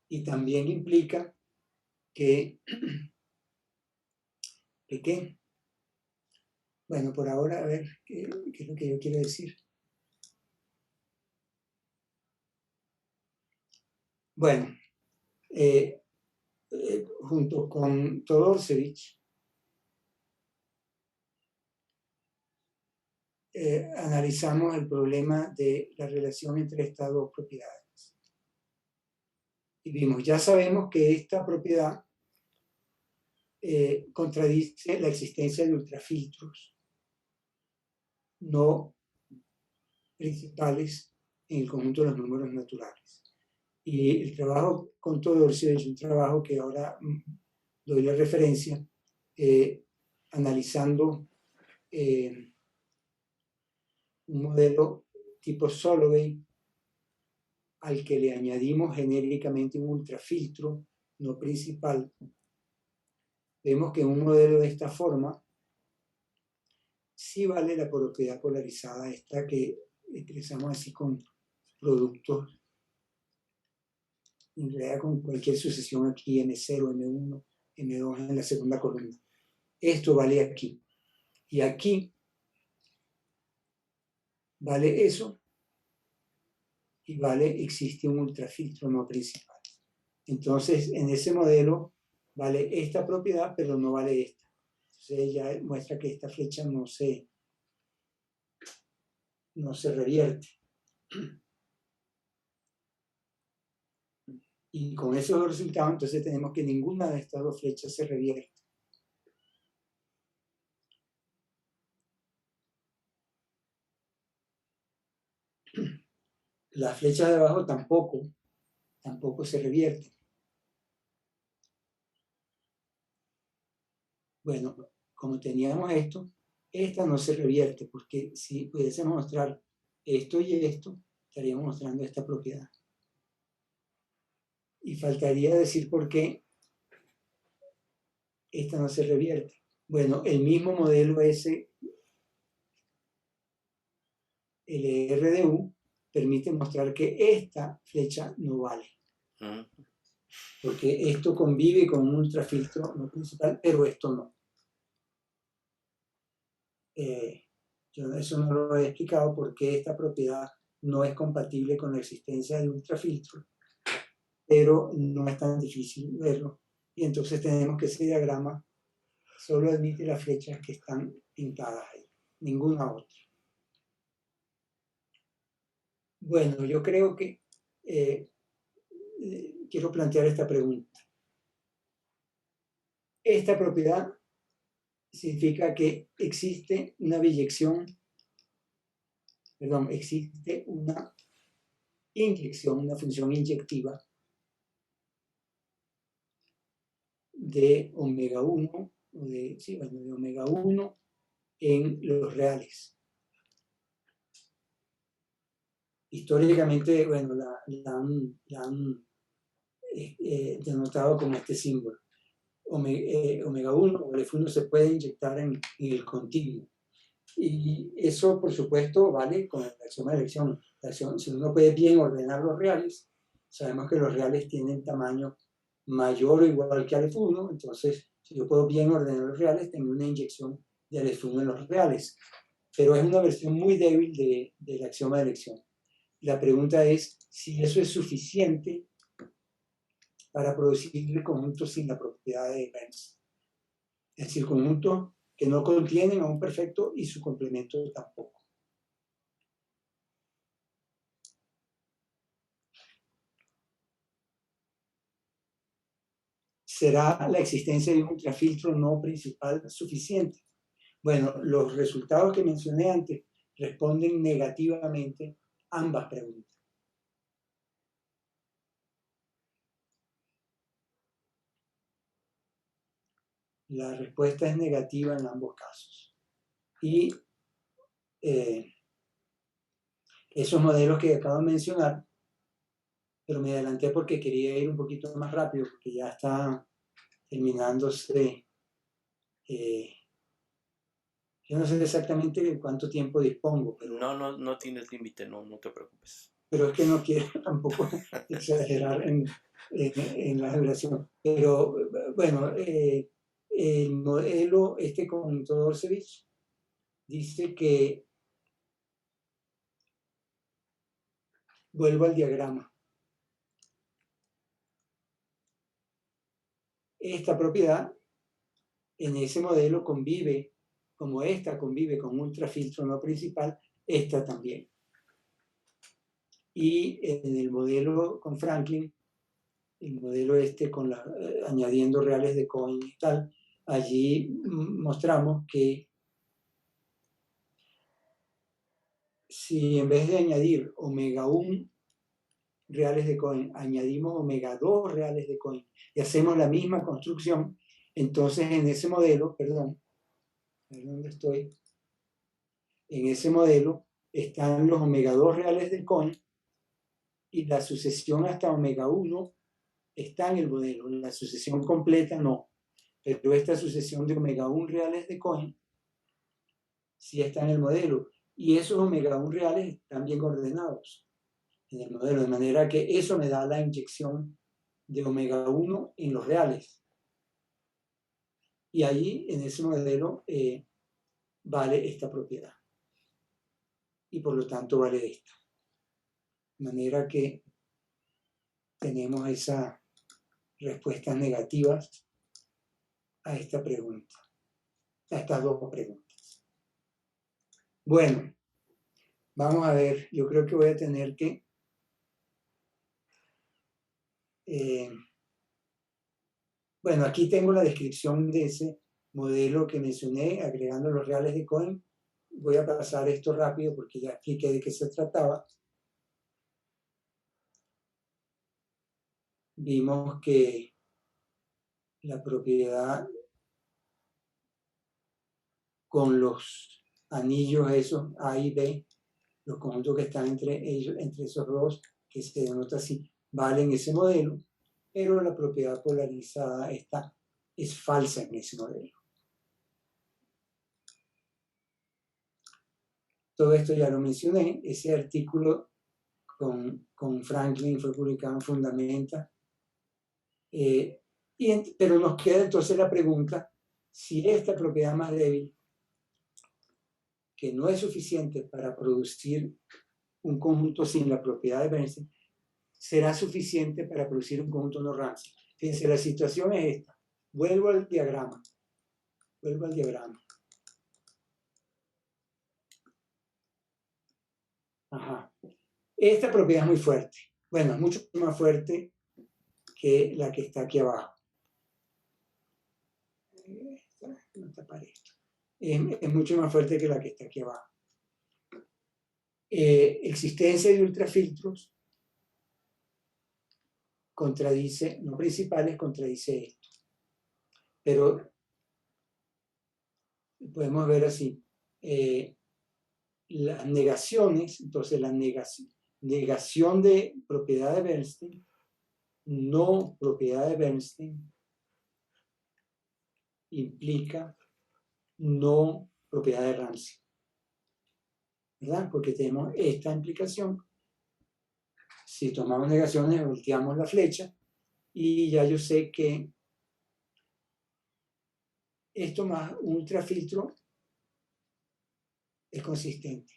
Y también implica que, ¿qué? Bueno, por ahora, a ver, ¿qué es lo que yo quiero decir? Bueno, junto con Todorcevich, analizamos el problema de la relación entre estas dos propiedades. Y vimos, ya sabemos que esta propiedad contradice la existencia de ultrafiltros no principales en el conjunto de los números naturales. Y el trabajo con Todorcevich es un trabajo que ahora doy la referencia, analizando un modelo tipo Solovey al que le añadimos genéricamente un ultrafiltro no principal. Vemos que un modelo de esta forma sí vale la propiedad polarizada, esta que expresamos así con productos, en realidad con cualquier sucesión aquí, M0, M1, M2 en la segunda columna. Esto vale aquí. Y aquí vale eso y vale, existe un ultrafiltro no principal. Entonces, en ese modelo vale esta propiedad, pero no vale esta. Entonces, ella muestra que esta flecha no se revierte. Y con esos dos resultados, entonces tenemos que ninguna de estas dos flechas se revierte. Las flechas de abajo tampoco se revierten. Bueno, como teníamos esto, esta no se revierte, porque si pudiésemos mostrar esto y esto, estaríamos mostrando esta propiedad. Y faltaría decir por qué esta no se revierte. Bueno, el mismo modelo ese, el RDU, permite mostrar que esta flecha no vale. Porque esto convive con un ultrafiltro no principal, pero esto no. Yo eso no lo he explicado porque esta propiedad no es compatible con la existencia de ultrafiltro, pero no es tan difícil verlo. Y entonces tenemos que ese diagrama solo admite las flechas que están pintadas ahí, ninguna otra. Bueno, yo creo que quiero plantear esta pregunta. Esta propiedad significa que existe una biyección, perdón, existe una inyección, una función inyectiva de omega 1, de omega 1 en los reales. Históricamente, bueno, la han denotado como este símbolo. Omega 1 o F1 se puede inyectar en el continuo. Y eso, por supuesto, vale con el axioma de elección. Si uno puede bien ordenar los reales, sabemos que los reales tienen tamaño mayor o igual que Aleph1, entonces si yo puedo bien ordenar los reales, tengo una inyección de Aleph1 en los reales. Pero es una versión muy débil del axioma de elección. La pregunta es si eso es suficiente para producir el conjunto sin la propiedad de Bernstein. Es decir, conjuntos que no contienen a un perfecto y su complemento tampoco. ¿Será la existencia de un ultrafiltro no principal suficiente? Bueno, los resultados que mencioné antes responden negativamente ambas preguntas. La respuesta es negativa en ambos casos. Y esos modelos que acabo de mencionar, pero me adelanté porque quería ir un poquito más rápido, porque ya está terminándose. Yo no sé exactamente de cuánto tiempo dispongo, pero... No tienes límite, no te preocupes. Pero es que no quiero tampoco exagerar en la duración. Pero bueno, el modelo con Todorcevich dice que, vuelvo al diagrama, esta propiedad en ese modelo convive, como esta convive con un ultrafiltro no principal, esta también. Y en el modelo con Franklin, el modelo añadiendo reales de Cohen y tal, allí mostramos que si en vez de añadir omega 1 reales de Cohen, añadimos omega 2 reales de Cohen y hacemos la misma construcción, entonces en ese modelo, perdón, ¿dónde estoy? En ese modelo están los omega 2 reales de Cohen y la sucesión hasta omega 1 está en el modelo, la sucesión completa no, pero esta sucesión de omega 1 reales de Cohen sí está en el modelo y esos omega 1 reales están bien ordenados en el modelo, de manera que eso me da la inyección de omega 1 en los reales. Y ahí, en ese modelo, vale esta propiedad. Y por lo tanto vale esta. De manera que tenemos esas respuestas negativas a esta pregunta, a estas dos preguntas. Bueno, vamos a ver, yo creo que voy a tener que bueno, aquí tengo la descripción de ese modelo que mencioné, agregando los reales de Cohen. Voy a pasar esto rápido porque ya expliqué de qué se trataba. Vimos que la propiedad con los anillos esos A y B, los conjuntos que están entre esos dos, que se denota así, valen ese modelo, pero la propiedad polarizada es falsa en ese modelo. Todo esto ya lo mencioné, ese artículo con Franklin fue publicado en Fundamenta, pero nos queda entonces la pregunta, si esta propiedad más débil, que no es suficiente para producir un conjunto sin la propiedad de Bernstein, será suficiente para producir un conjunto no Ramsey. Fíjense, la situación es esta. Vuelvo al diagrama. Ajá. Esta propiedad es muy fuerte. Bueno, es mucho más fuerte que la que está aquí abajo. Es mucho más fuerte que la que está aquí abajo. Existencia de ultrafiltros contradice, no principales, contradice esto. Pero podemos ver así. Las negaciones, entonces la negación de propiedad de Bernstein, no propiedad de Bernstein, implica no propiedad de Ramsey, ¿verdad? Porque tenemos esta implicación. Si tomamos negaciones, volteamos la flecha y ya yo sé que esto más un ultrafiltro es consistente.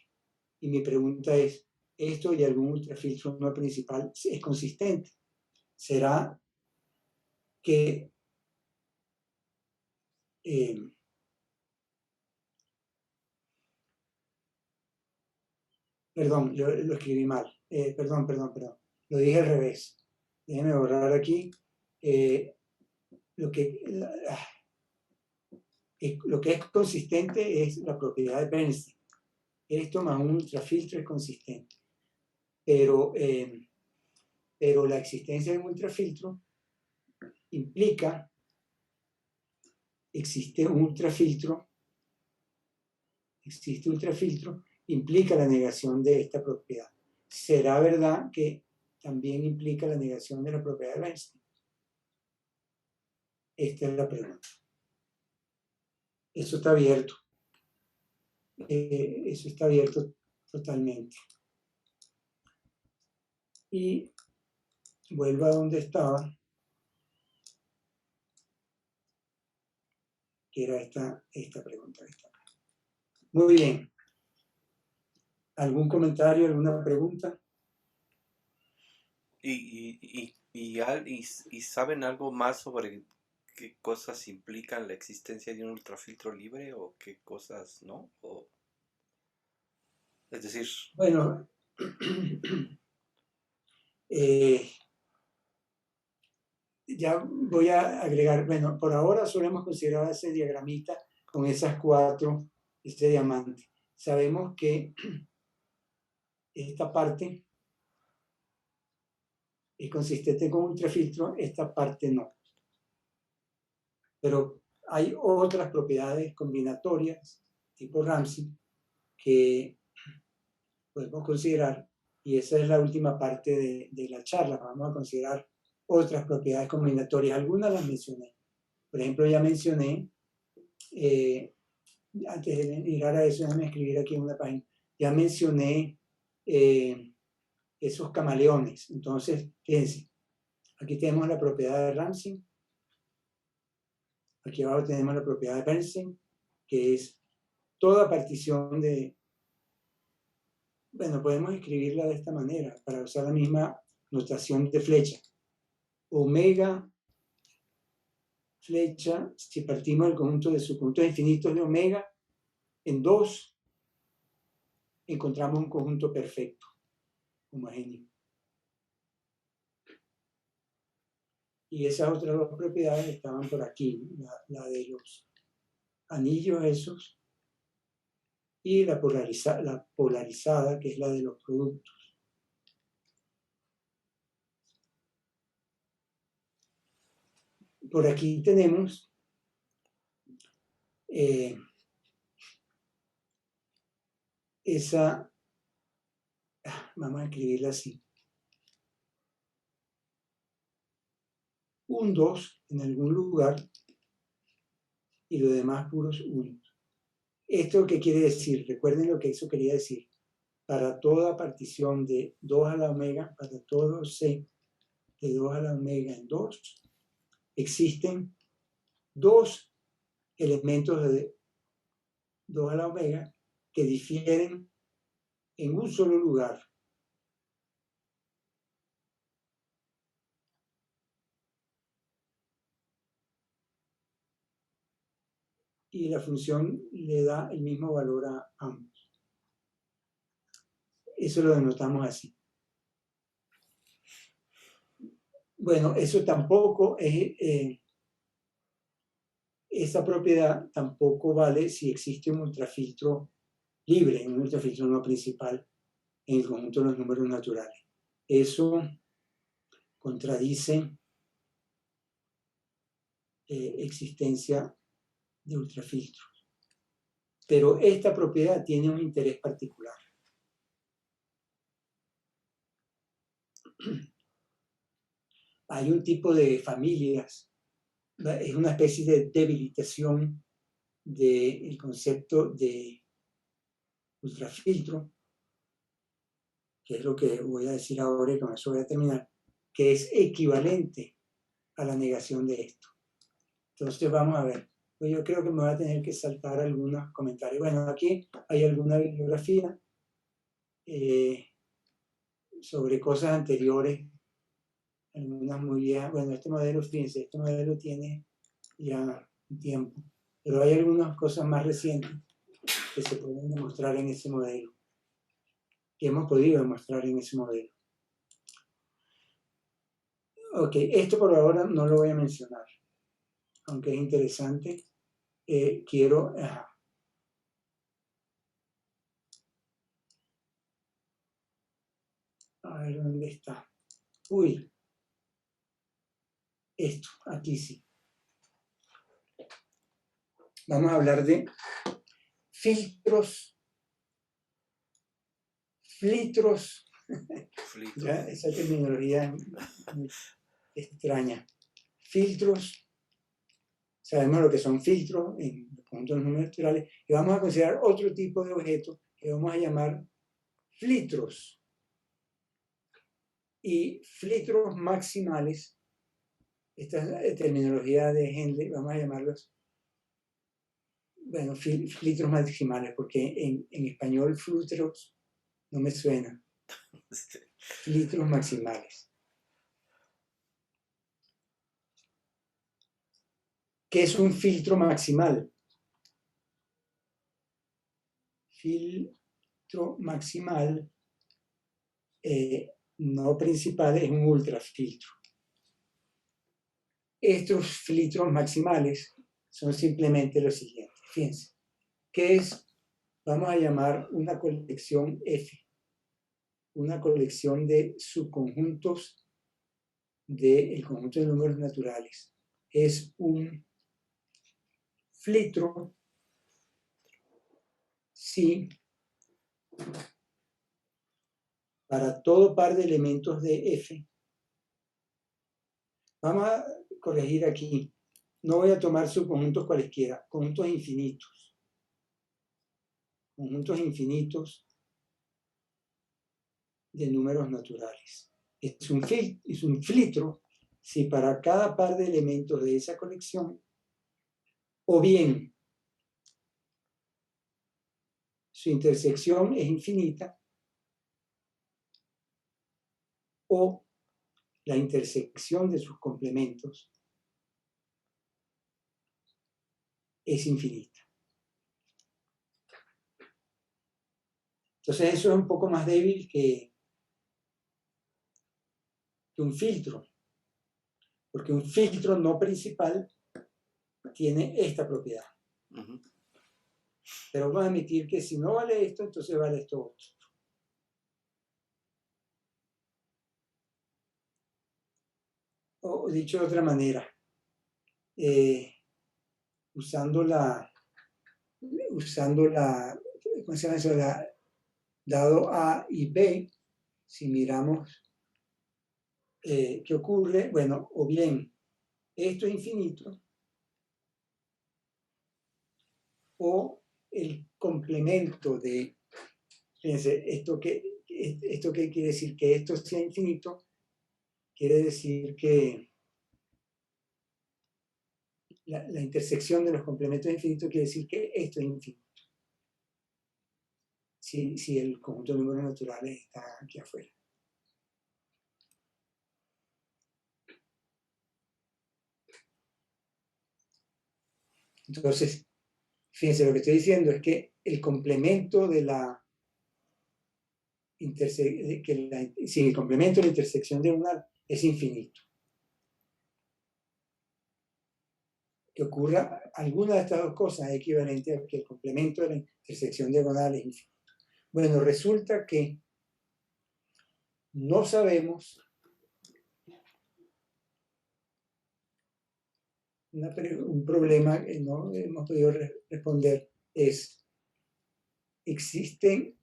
Y mi pregunta es, ¿esto y algún ultrafiltro no principal es consistente? ¿Será que perdón, yo lo escribí mal. Perdón. Lo dije al revés. Déjenme borrar aquí. Lo que, lo que es consistente es la propiedad de Bernstein. Esto más un ultrafiltro es consistente. Pero la existencia de un ultrafiltro implica, existe ultrafiltro, implica la negación de esta propiedad. ¿Será verdad que también implica la negación de la propiedad de Bernstein? Esta es la pregunta. Eso está abierto. Eso está abierto totalmente. Y vuelvo a donde estaba, que era esta pregunta que está acá. Muy bien. ¿Algún comentario, alguna pregunta? ¿Y saben algo más sobre qué cosas implican la existencia de un ultrafiltro libre o qué cosas no? Es decir, Bueno, ya voy a agregar, bueno, por ahora solo hemos considerado ese diagramita con esas cuatro, este diamante. Sabemos que esta parte es consistente con ultrafiltro, esta parte no. Pero hay otras propiedades combinatorias, tipo Ramsey, que podemos considerar, y esa es la última parte de la charla. Vamos a considerar otras propiedades combinatorias. Algunas las mencioné. Por ejemplo, ya mencioné, antes de mirar a eso, déjame escribir aquí en una página, ya mencioné esos camaleones. Entonces, fíjense, aquí tenemos la propiedad de Ramsey, aquí abajo tenemos la propiedad de Bernstein, que es toda partición de, bueno, podemos escribirla de esta manera para usar la misma notación de flecha. Omega, flecha, si partimos del conjunto de subconjuntos infinitos de omega en 2, encontramos un conjunto perfecto, homogéneo. Y esas otras dos propiedades estaban por aquí, la de los anillos esos y la polarizada, que es la de los productos. Por aquí tenemos esa, vamos a escribirla así, un 2 en algún lugar y lo demás puros unos. ¿Esto qué quiere decir? Recuerden lo que eso quería decir. Para toda partición de 2 a la omega, para todo C de 2 a la omega en 2, existen dos elementos de 2 a la omega que difieren en un solo lugar. Y la función le da el mismo valor a ambos. Eso lo denotamos así. Bueno, eso tampoco es, esa propiedad tampoco vale si existe un ultrafiltro libre, un ultrafiltro no principal en el conjunto de los números naturales. Eso contradice existencia de ultrafiltros. Pero esta propiedad tiene un interés particular. Hay un tipo de familias, es una especie de debilitación del concepto de ultrafiltro, que es lo que voy a decir ahora y con eso voy a terminar, que es equivalente a la negación de esto. Entonces vamos a ver. Pues yo creo que me voy a tener que saltar algunos comentarios. Bueno, aquí hay alguna bibliografía sobre cosas anteriores, algunas muy viejas. Bueno, este modelo, fíjense, este modelo tiene ya un tiempo, pero hay algunas cosas más recientes que se pueden demostrar en ese modelo, que hemos podido demostrar en ese modelo. Ok, esto por ahora no lo voy a mencionar, aunque es interesante. Quiero... a ver dónde está. Uy, esto, aquí sí. Vamos a hablar de filtros. Ya, esa terminología muy extraña. Filtros. Sabemos lo que son filtros en los conjuntos de números naturales. Y vamos a considerar otro tipo de objetos que vamos a llamar filtros. Y filtros maximales, esta terminología de Henle, vamos a llamarlos, bueno, filtros maximales, porque en español filtros no me suena. Filtros maximales. ¿Qué es un filtro maximal? Filtro maximal no principal es un ultrafiltro. Estos filtros maximales son simplemente los siguientes. Fíjense, ¿qué es? Vamos a llamar una colección F, una colección de subconjuntos del conjunto de números naturales. Es un filtro si para todo par de elementos de F, vamos a corregir aquí, no voy a tomar subconjuntos cualesquiera, conjuntos infinitos. Conjuntos infinitos de números naturales. Es un filtro si para cada par de elementos de esa colección, o bien su intersección es infinita, o la intersección de sus complementos es infinita. Entonces eso es un poco más débil que un filtro, porque un filtro no principal tiene esta propiedad. Pero vamos a admitir que si no vale esto, entonces vale esto otro. O dicho de otra manera, usando la, ¿cómo se llama eso? Dado A y B, si miramos qué ocurre, bueno, o bien esto es infinito, o el complemento de, fíjense, esto qué quiere decir que esto sea infinito, quiere decir que la intersección de los complementos infinitos quiere decir que esto es infinito. Si el conjunto de números naturales está aquí afuera. Entonces, fíjense, lo que estoy diciendo es que el complemento de la el complemento de la intersección diagonal es infinito. Que ocurra alguna de estas dos cosas es equivalente a que el complemento de la intersección diagonal es infinito. Bueno, resulta que no sabemos, un problema que no hemos podido responder es, ¿existen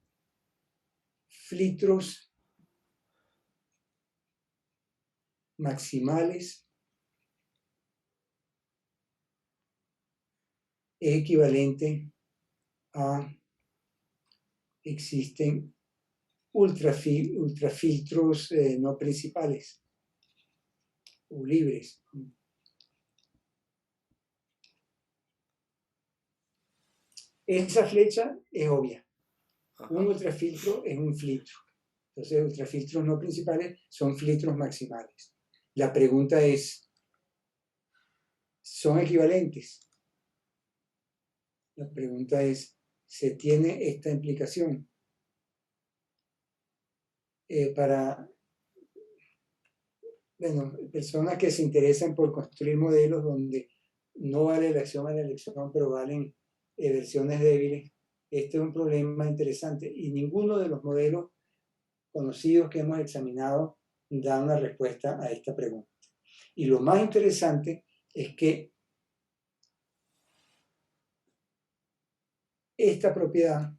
filtros maximales? Es equivalente a existen ultrafiltros no principales. o libres. Esa flecha es obvia. Ajá. Un ultrafiltro es un filtro. Entonces, ultrafiltros no principales son filtros maximales. La pregunta es, ¿son equivalentes? La pregunta es, ¿se tiene esta implicación? Para personas que se interesan por construir modelos donde no vale la acción a la elección, pero valen versiones débiles, este es un problema interesante y ninguno de los modelos conocidos que hemos examinado da una respuesta a esta pregunta. Y lo más interesante es que esta propiedad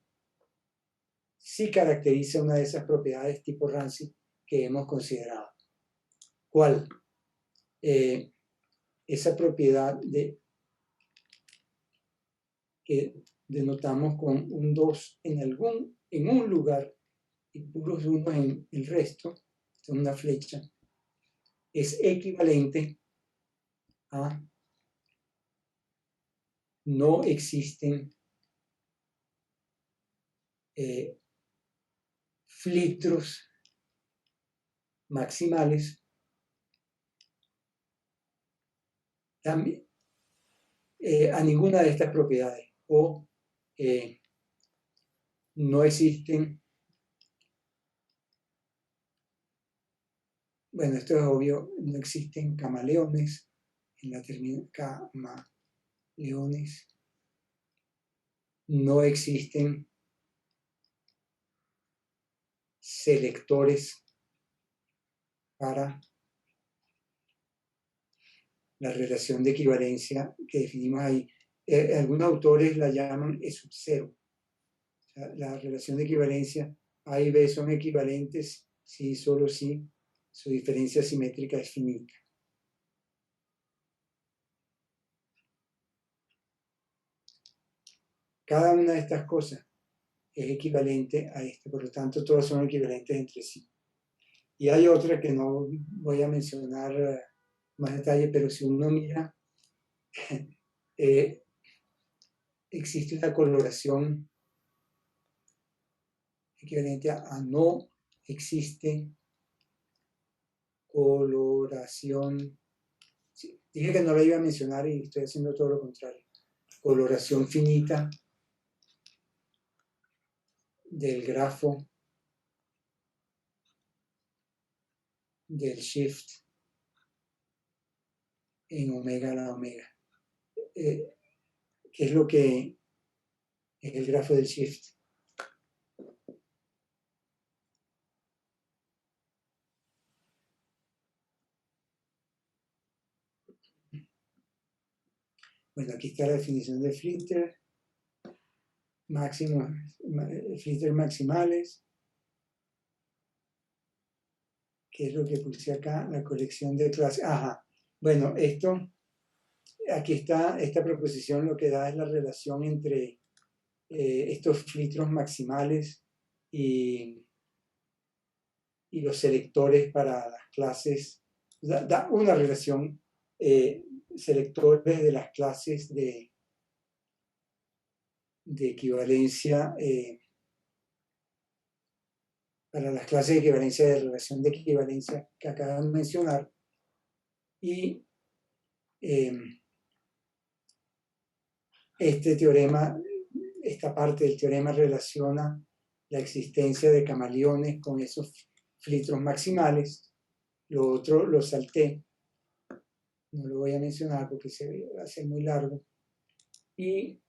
sí caracteriza una de esas propiedades tipo Rancid que hemos considerado. ¿Cuál? Esa propiedad que denotamos con un 2 en un lugar y puros 1 en el resto, es una flecha, es equivalente a no existen filtros maximales también, a ninguna de estas propiedades, o no existen, bueno, esto es obvio, no existen camaleones, en la terminación camaleones, no existen selectores para la relación de equivalencia que definimos ahí. Algunos autores la llaman E sub 0. O sea, la relación de equivalencia A y B son equivalentes si, solo si su diferencia simétrica es finita. Cada una de estas cosas es equivalente a esta, por lo tanto todas son equivalentes entre sí. Y hay otra que no voy a mencionar más detalle, pero si uno mira, existe una coloración equivalente a no existe coloración. Sí, dije que no la iba a mencionar y estoy haciendo todo lo contrario. Coloración finita del grafo del shift en omega a la omega. ¿Qué es lo que es el grafo del shift? Bueno, aquí está la definición de filter, filter maximales, que es lo que puse acá, la colección de clases. Ajá, bueno, aquí está, esta proposición lo que da es la relación entre estos filtros maximales y los selectores para las clases, da una relación, selectores de las clases de equivalencia, para las clases de equivalencia de relación de equivalencia que acabo de mencionar, y este teorema, esta parte del teorema relaciona la existencia de camaleones con esos filtros maximales. Lo otro lo salté, no lo voy a mencionar porque se va a hacer muy largo. Y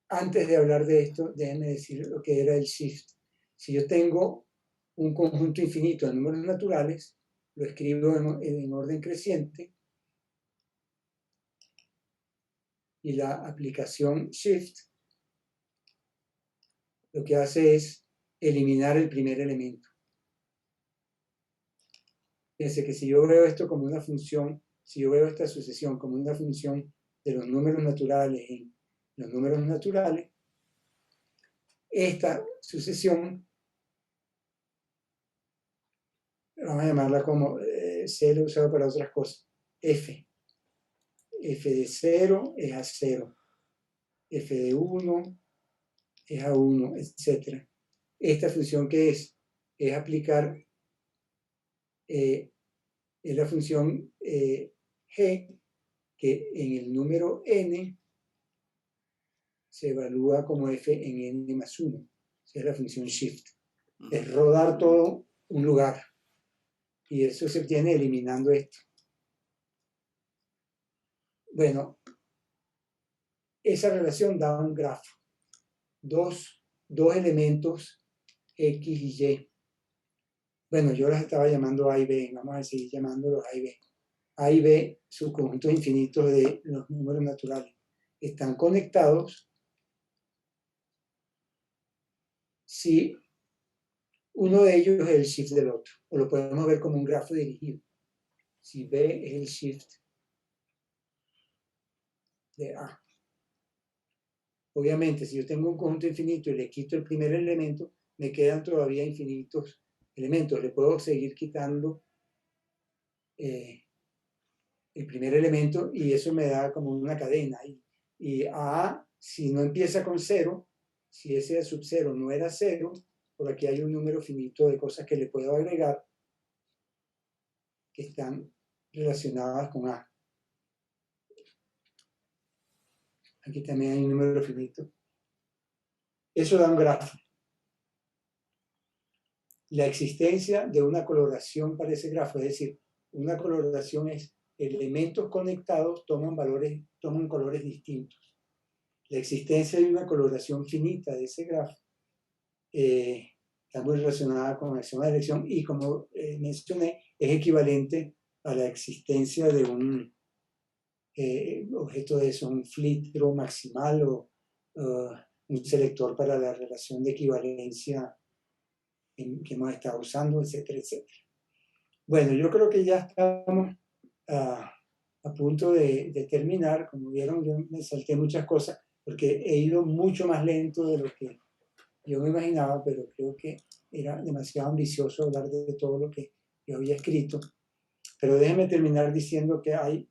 antes de hablar de esto, déjenme decir lo que era el shift. Si yo tengo un conjunto infinito de números naturales, lo escribo en orden creciente, y la aplicación shift lo que hace es eliminar el primer elemento. Fíjense que si yo veo esto como una función, si yo veo esta sucesión como una función de los números naturales en los números naturales, esta sucesión vamos a llamarla como 0 usado para otras cosas, f. F de 0 es a 0, f de 1 es a 1, etc. Esta función, ¿qué es? Es aplicar, es la función g, que en el número n se evalúa como f en n más 1. Esa es la función shift. Es rodar todo un lugar. Y eso se obtiene eliminando esto. Bueno, esa relación da un grafo. Dos elementos X y Y. Bueno, yo las estaba llamando A y B. Vamos a seguir llamándolos A y B. A y B, subconjuntos infinitos de los números naturales, están conectados si uno de ellos es el shift del otro. O lo podemos ver como un grafo dirigido. Si B es el shift de A. Obviamente, si yo tengo un conjunto infinito y le quito el primer elemento, me quedan todavía infinitos elementos. Le puedo seguir quitando el primer elemento y eso me da como una cadena. Y A, si no empieza con 0, si ese de sub 0 no era 0, por aquí hay un número finito de cosas que le puedo agregar que están relacionadas con A. Aquí también hay un número finito. Eso da un grafo. La existencia de una coloración para ese grafo, es decir, una coloración es elementos conectados toman colores distintos. La existencia de una coloración finita de ese grafo está muy relacionada con la acción de elección y, como mencioné, es equivalente a la existencia de un objeto de eso, un filtro maximal o un selector para la relación de equivalencia que hemos estado usando, etcétera, etcétera. Bueno, yo creo que ya estamos a punto de terminar. Como vieron, yo me salté muchas cosas porque he ido mucho más lento de lo que yo me imaginaba, pero creo que era demasiado ambicioso hablar de todo lo que yo había escrito. Pero déjenme terminar diciendo que hay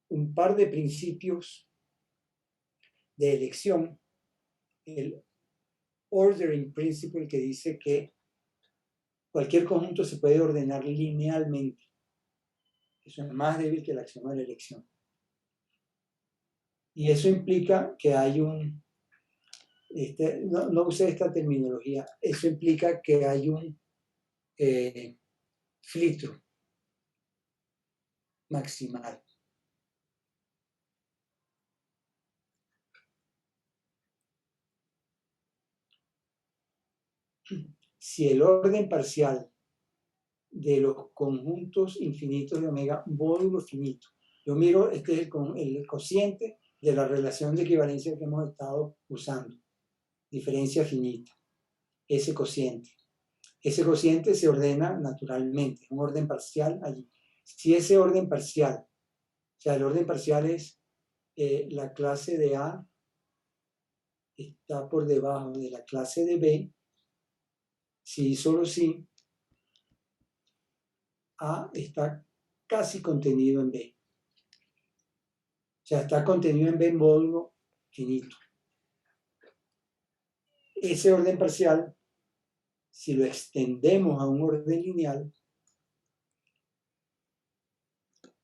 un par de principios de elección. El ordering principle, que dice que cualquier conjunto se puede ordenar linealmente. Eso es más débil que el axioma de la elección. Y eso implica que hay un... no usé esta terminología. Eso implica que hay un filtro maximal. Si el orden parcial de los conjuntos infinitos de omega, módulo finito. Yo miro, este es el cociente de la relación de equivalencia que hemos estado usando. Diferencia finita. Ese cociente. Ese cociente se ordena naturalmente, un orden parcial allí. Si ese orden parcial, o sea, el orden parcial es la clase de A está por debajo de la clase de B, si solo si A está casi contenido en B. O sea, está contenido en B módulo finito. Ese orden parcial, si lo extendemos a un orden lineal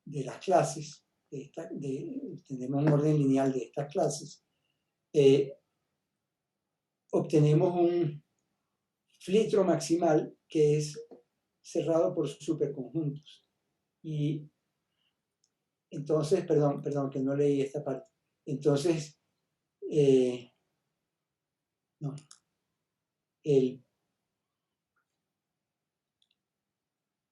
de las clases, tenemos un orden lineal de estas clases, obtenemos un filtro maximal que es cerrado por superconjuntos. Y entonces, perdón, que no leí esta parte. Entonces, no, el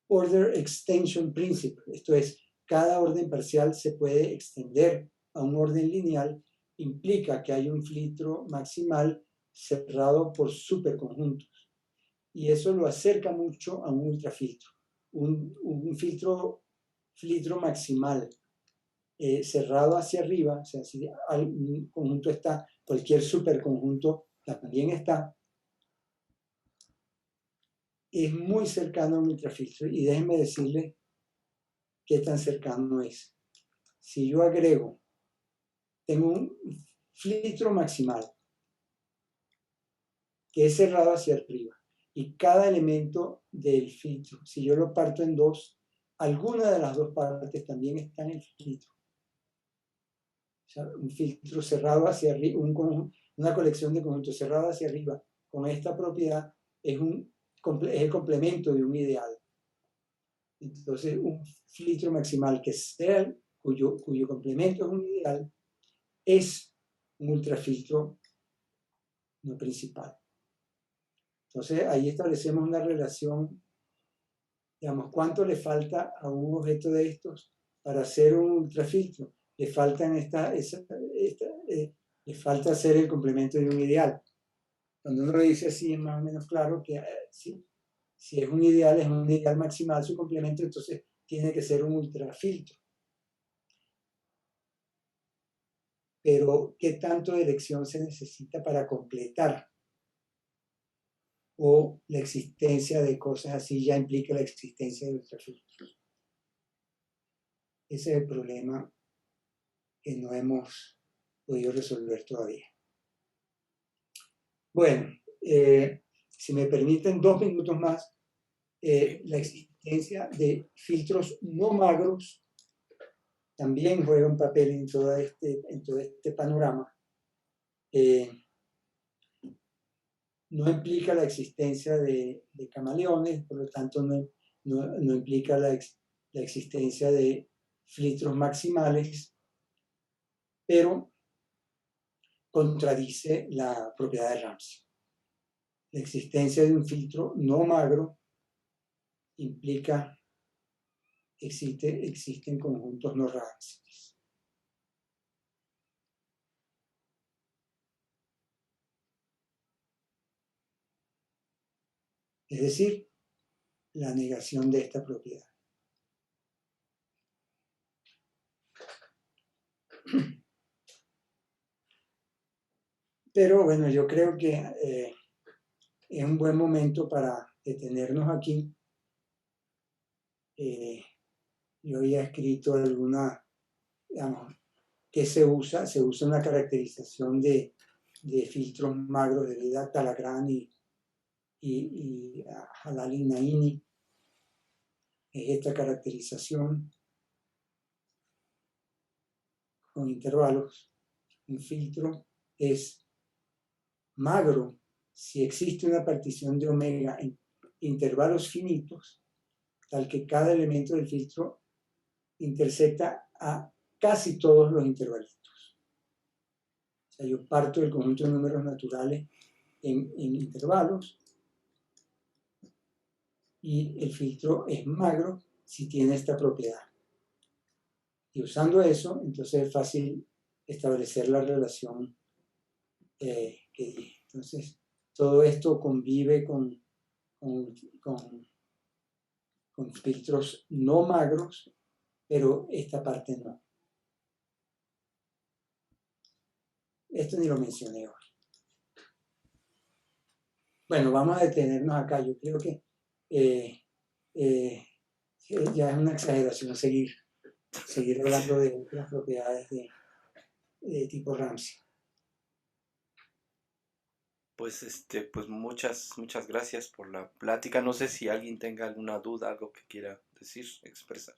Order Extension Principle, esto es, cada orden parcial se puede extender a un orden lineal, implica que hay un filtro maximal cerrado por superconjuntos. Y eso lo acerca mucho a un ultrafiltro. Un filtro maximal cerrado hacia arriba, o sea, si un conjunto está, cualquier superconjunto también está. es muy cercano a un ultrafiltro y déjenme decirle qué tan cercano es. Si yo agrego, tengo un filtro maximal que es cerrado hacia arriba y cada elemento del filtro, si yo lo parto en dos, alguna de las dos partes también está en el filtro. O sea, un filtro cerrado hacia arriba, una colección de conjuntos cerrados hacia arriba con esta propiedad es el complemento de un ideal. Entonces, un filtro maximal que sea cuyo complemento es un ideal es un ultrafiltro no principal. Entonces, ahí establecemos una relación, digamos, ¿cuánto le falta a un objeto de estos para hacer un ultrafiltro? Le faltan le falta hacer el complemento de un ideal. Cuando uno lo dice así, es más o menos claro que si es un ideal maximal su complemento, entonces tiene que ser un ultrafiltro. Pero, ¿qué tanto de elección se necesita para completar? O la existencia de cosas así ya implica la existencia de ultrafiltros. Ese es el problema que no hemos podido resolver todavía. Bueno, si me permiten 2 minutos más, la existencia de filtros no magros también juega un papel en todo este panorama. No implica la existencia de camaleones, por lo tanto no implica la existencia de filtros maximales, pero contradice la propiedad de Ramsey. La existencia de un filtro no magro implica existen conjuntos no Ramsey. Es decir, la negación de esta propiedad. Pero bueno, yo creo que es un buen momento para detenernos aquí. Yo había escrito alguna, digamos, que se usa una caracterización de filtros magros de Vida Talagrán y Halali Naini. Es esta caracterización con intervalos. Un filtro es magro si existe una partición de omega en intervalos finitos, tal que cada elemento del filtro intersecta a casi todos los intervalitos. O sea, yo parto del conjunto de números naturales en intervalos y el filtro es magro si tiene esta propiedad. Y usando eso, entonces es fácil establecer la relación que dije. Entonces, todo esto convive con filtros no magros, pero esta parte no. Esto ni lo mencioné hoy. Bueno, vamos a detenernos acá. Yo creo que ya es una exageración seguir hablando de otras propiedades de tipo Ramsey. Pues pues muchas gracias por la plática. No sé si alguien tenga alguna duda, algo que quiera decir, expresar.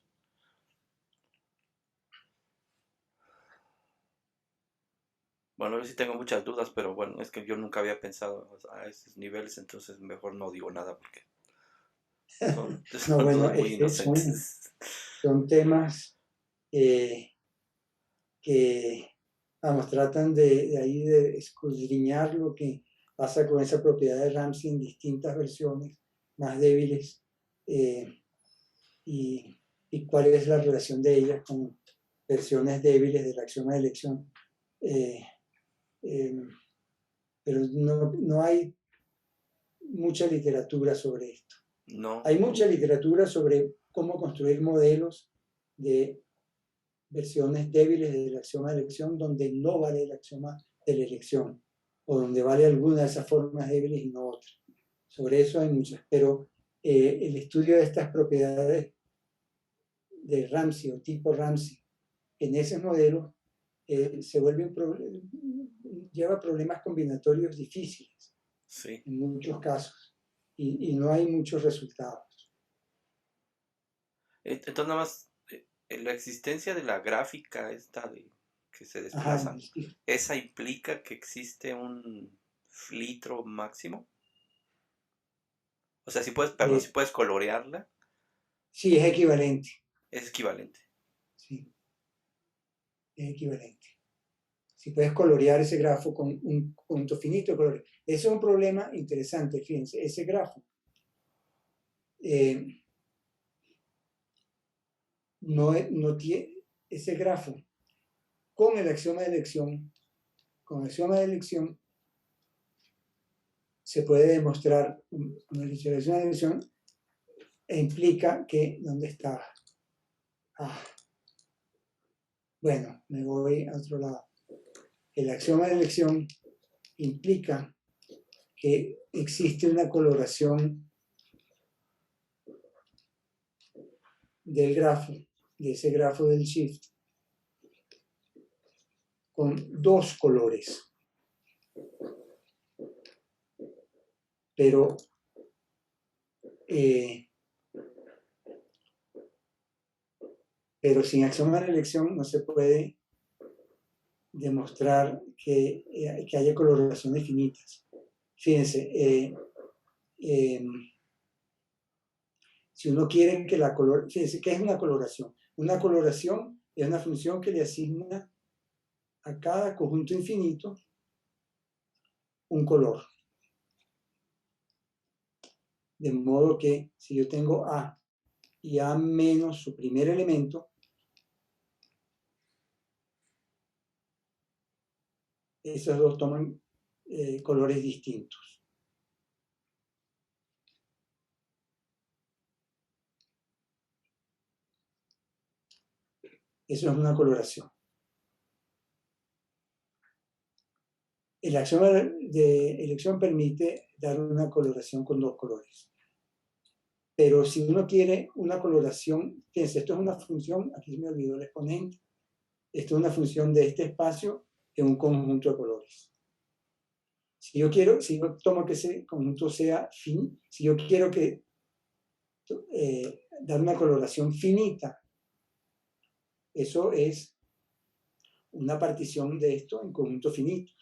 Bueno, yo sí tengo muchas dudas, pero bueno, es que yo nunca había pensado a esos niveles, entonces mejor no digo nada porque son No, bueno, dudas muy inocentes. son temas que, vamos, tratan de ahí de escudriñar lo que pasa con esa propiedad de Ramsey en distintas versiones más débiles y cuál es la relación de ellas con versiones débiles del axioma de elección. Pero no hay mucha literatura sobre esto. No. Hay mucha literatura sobre cómo construir modelos de versiones débiles del axioma de elección donde no vale el axioma de la elección o donde vale alguna de esas formas débiles y no otra. Sobre eso hay muchas, pero el estudio de estas propiedades de Ramsey o tipo Ramsey en esos modelos se vuelve lleva problemas combinatorios difíciles Sí. en muchos casos y no hay muchos resultados. Entonces nada más, la existencia de la gráfica esta de que se Ajá, desplaza, ¿esa implica que existe un filtro máximo? O sea, si puedes, perdón, si puedes colorearla, sí, es equivalente. es equivalente. Sí, es equivalente. Si puedes colorear ese grafo con un punto finito de colores. Eso es un problema interesante, fíjense, ese grafo. No tiene ese grafo con el axioma de elección, con el axioma de elección se puede demostrar una axioma de elección e implica que, ¿dónde está? Bueno, me voy a otro lado. El axioma de elección implica que existe una coloración del grafo, de ese grafo del shift, con dos colores. Pero sin axioma de elección no se puede demostrar que haya coloraciones finitas. Fíjense, si uno quiere que la color, fíjense, ¿qué es una coloración? Una coloración es una función que le asigna a cada conjunto infinito un color. De modo que si yo tengo A y A menos su primer elemento, esos dos toman colores distintos. Eso es una coloración. El axioma de elección permite dar una coloración con dos colores. Pero si uno quiere una coloración, fíjense, esto es una función, aquí se me olvidó el exponente, esto es una función de este espacio en un conjunto de colores. Si yo tomo que ese conjunto sea fin, si yo quiero que dar una coloración finita, eso es una partición de esto en conjuntos finitos.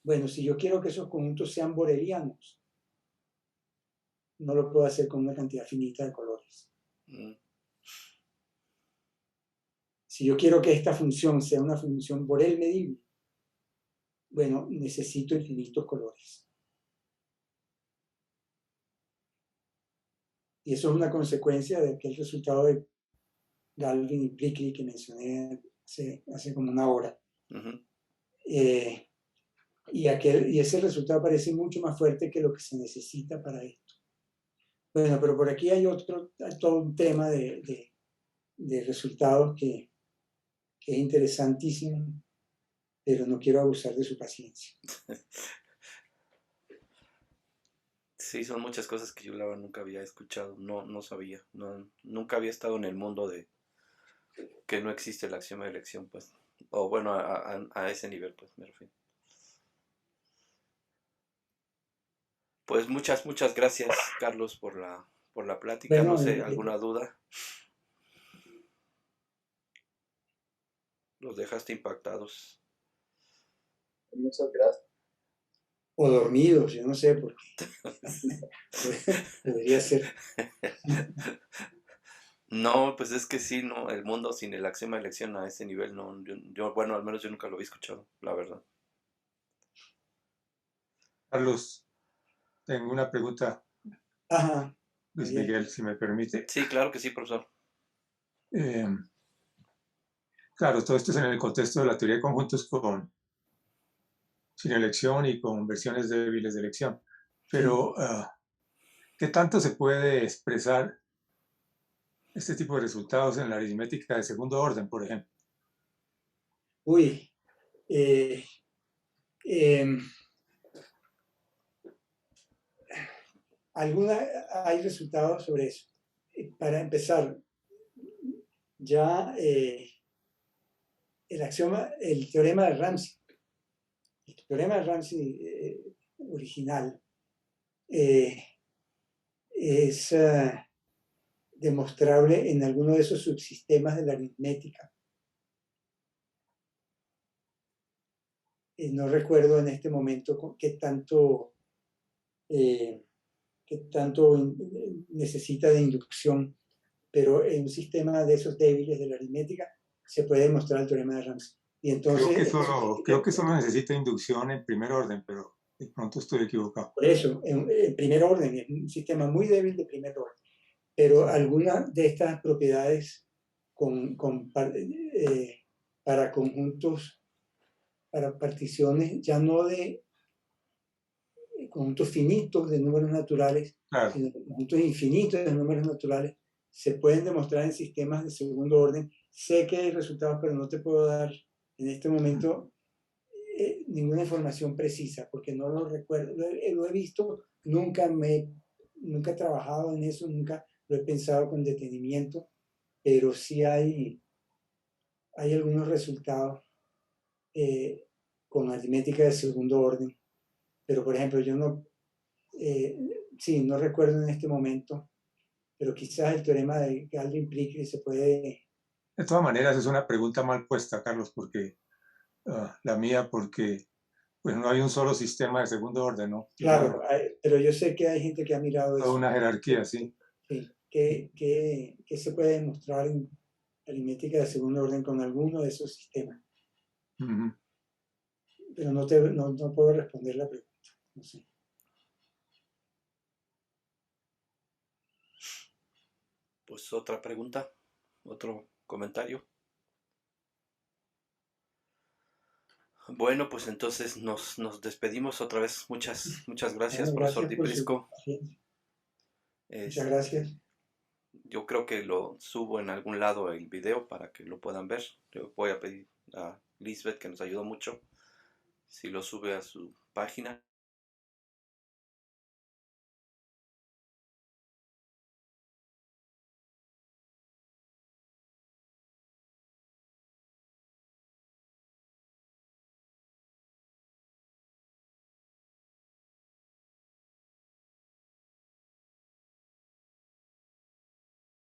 Bueno, si yo quiero que esos conjuntos sean borelianos, no lo puedo hacer con una cantidad finita de colores. Si yo quiero que esta función sea una función Borel medible, bueno, necesito infinitos colores. Y eso es una consecuencia de aquel resultado de Galvin y Prickly que mencioné hace como una hora. Y ese resultado parece mucho más fuerte que lo que se necesita para esto. Bueno, pero por aquí hay todo un tema de resultados que es interesantísimo, pero no quiero abusar de su paciencia. Sí, son muchas cosas que yo la verdad nunca había escuchado, no sabía, nunca había estado en el mundo de que no existe el axioma de elección, pues, o bueno, a ese nivel, pues, me refiero. Pues muchas gracias, Carlos, por la plática. Bueno, No sé, ¿alguna duda? Los dejaste impactados. Muchas gracias. O dormidos, yo no sé por qué. Podría ser. No, pues es que sí, no, el mundo sin el axioma de elección a ese nivel, no, bueno, al menos yo nunca lo había escuchado, la verdad. Carlos, tengo una pregunta. Ajá. Luis Miguel, si me permite. Sí, claro que sí, profesor. Claro, todo esto es en el contexto de la teoría de conjuntos sin elección y con versiones débiles de elección. Pero, ¿qué tanto se puede expresar este tipo de resultados en la aritmética de segundo orden, por ejemplo? Uy. Hay resultados sobre eso. Para empezar, ya el teorema de Ramsey, original, es demostrable en alguno de esos subsistemas de la aritmética. No recuerdo en este momento qué tanto necesita de inducción, pero en un sistema de esos débiles de la aritmética se puede demostrar el teorema de Ramsey. Y entonces, creo que solo necesita inducción en primer orden, pero de pronto estoy equivocado. Por eso, en primer orden, es un sistema muy débil de primer orden, pero algunas de estas propiedades para conjuntos, para particiones ya no de conjuntos finitos de números naturales, Claro. sino conjuntos infinitos de números naturales, se pueden demostrar en sistemas de segundo orden. Sé que hay resultados, pero no te puedo dar en este momento ninguna información precisa, porque no lo recuerdo. Lo he visto, nunca he trabajado en eso, nunca lo he pensado con detenimiento, pero sí hay algunos resultados con aritmética de segundo orden. Pero, por ejemplo, yo no recuerdo en este momento, pero quizás el teorema de Galdin-Prickly se puede... De todas maneras, es una pregunta mal puesta, Carlos, porque la mía, porque pues no hay un solo sistema de segundo orden, ¿no? Claro, pero yo sé que hay gente que ha mirado toda eso. una jerarquía, sí. Sí, que se puede demostrar en aritmética de segundo orden con alguno de esos sistemas. Ujú. Pero no puedo responder la pregunta. No sé. Pues otra pregunta, otro comentario. Bueno, pues entonces nos despedimos otra vez. Muchas gracias, Bueno, profesor gracias Di por su Prisco. paciencia. Muchas gracias. Yo creo que lo subo en algún lado el video para que lo puedan ver. Le voy a pedir a Lisbeth, que nos ayudó mucho, si lo sube a su página.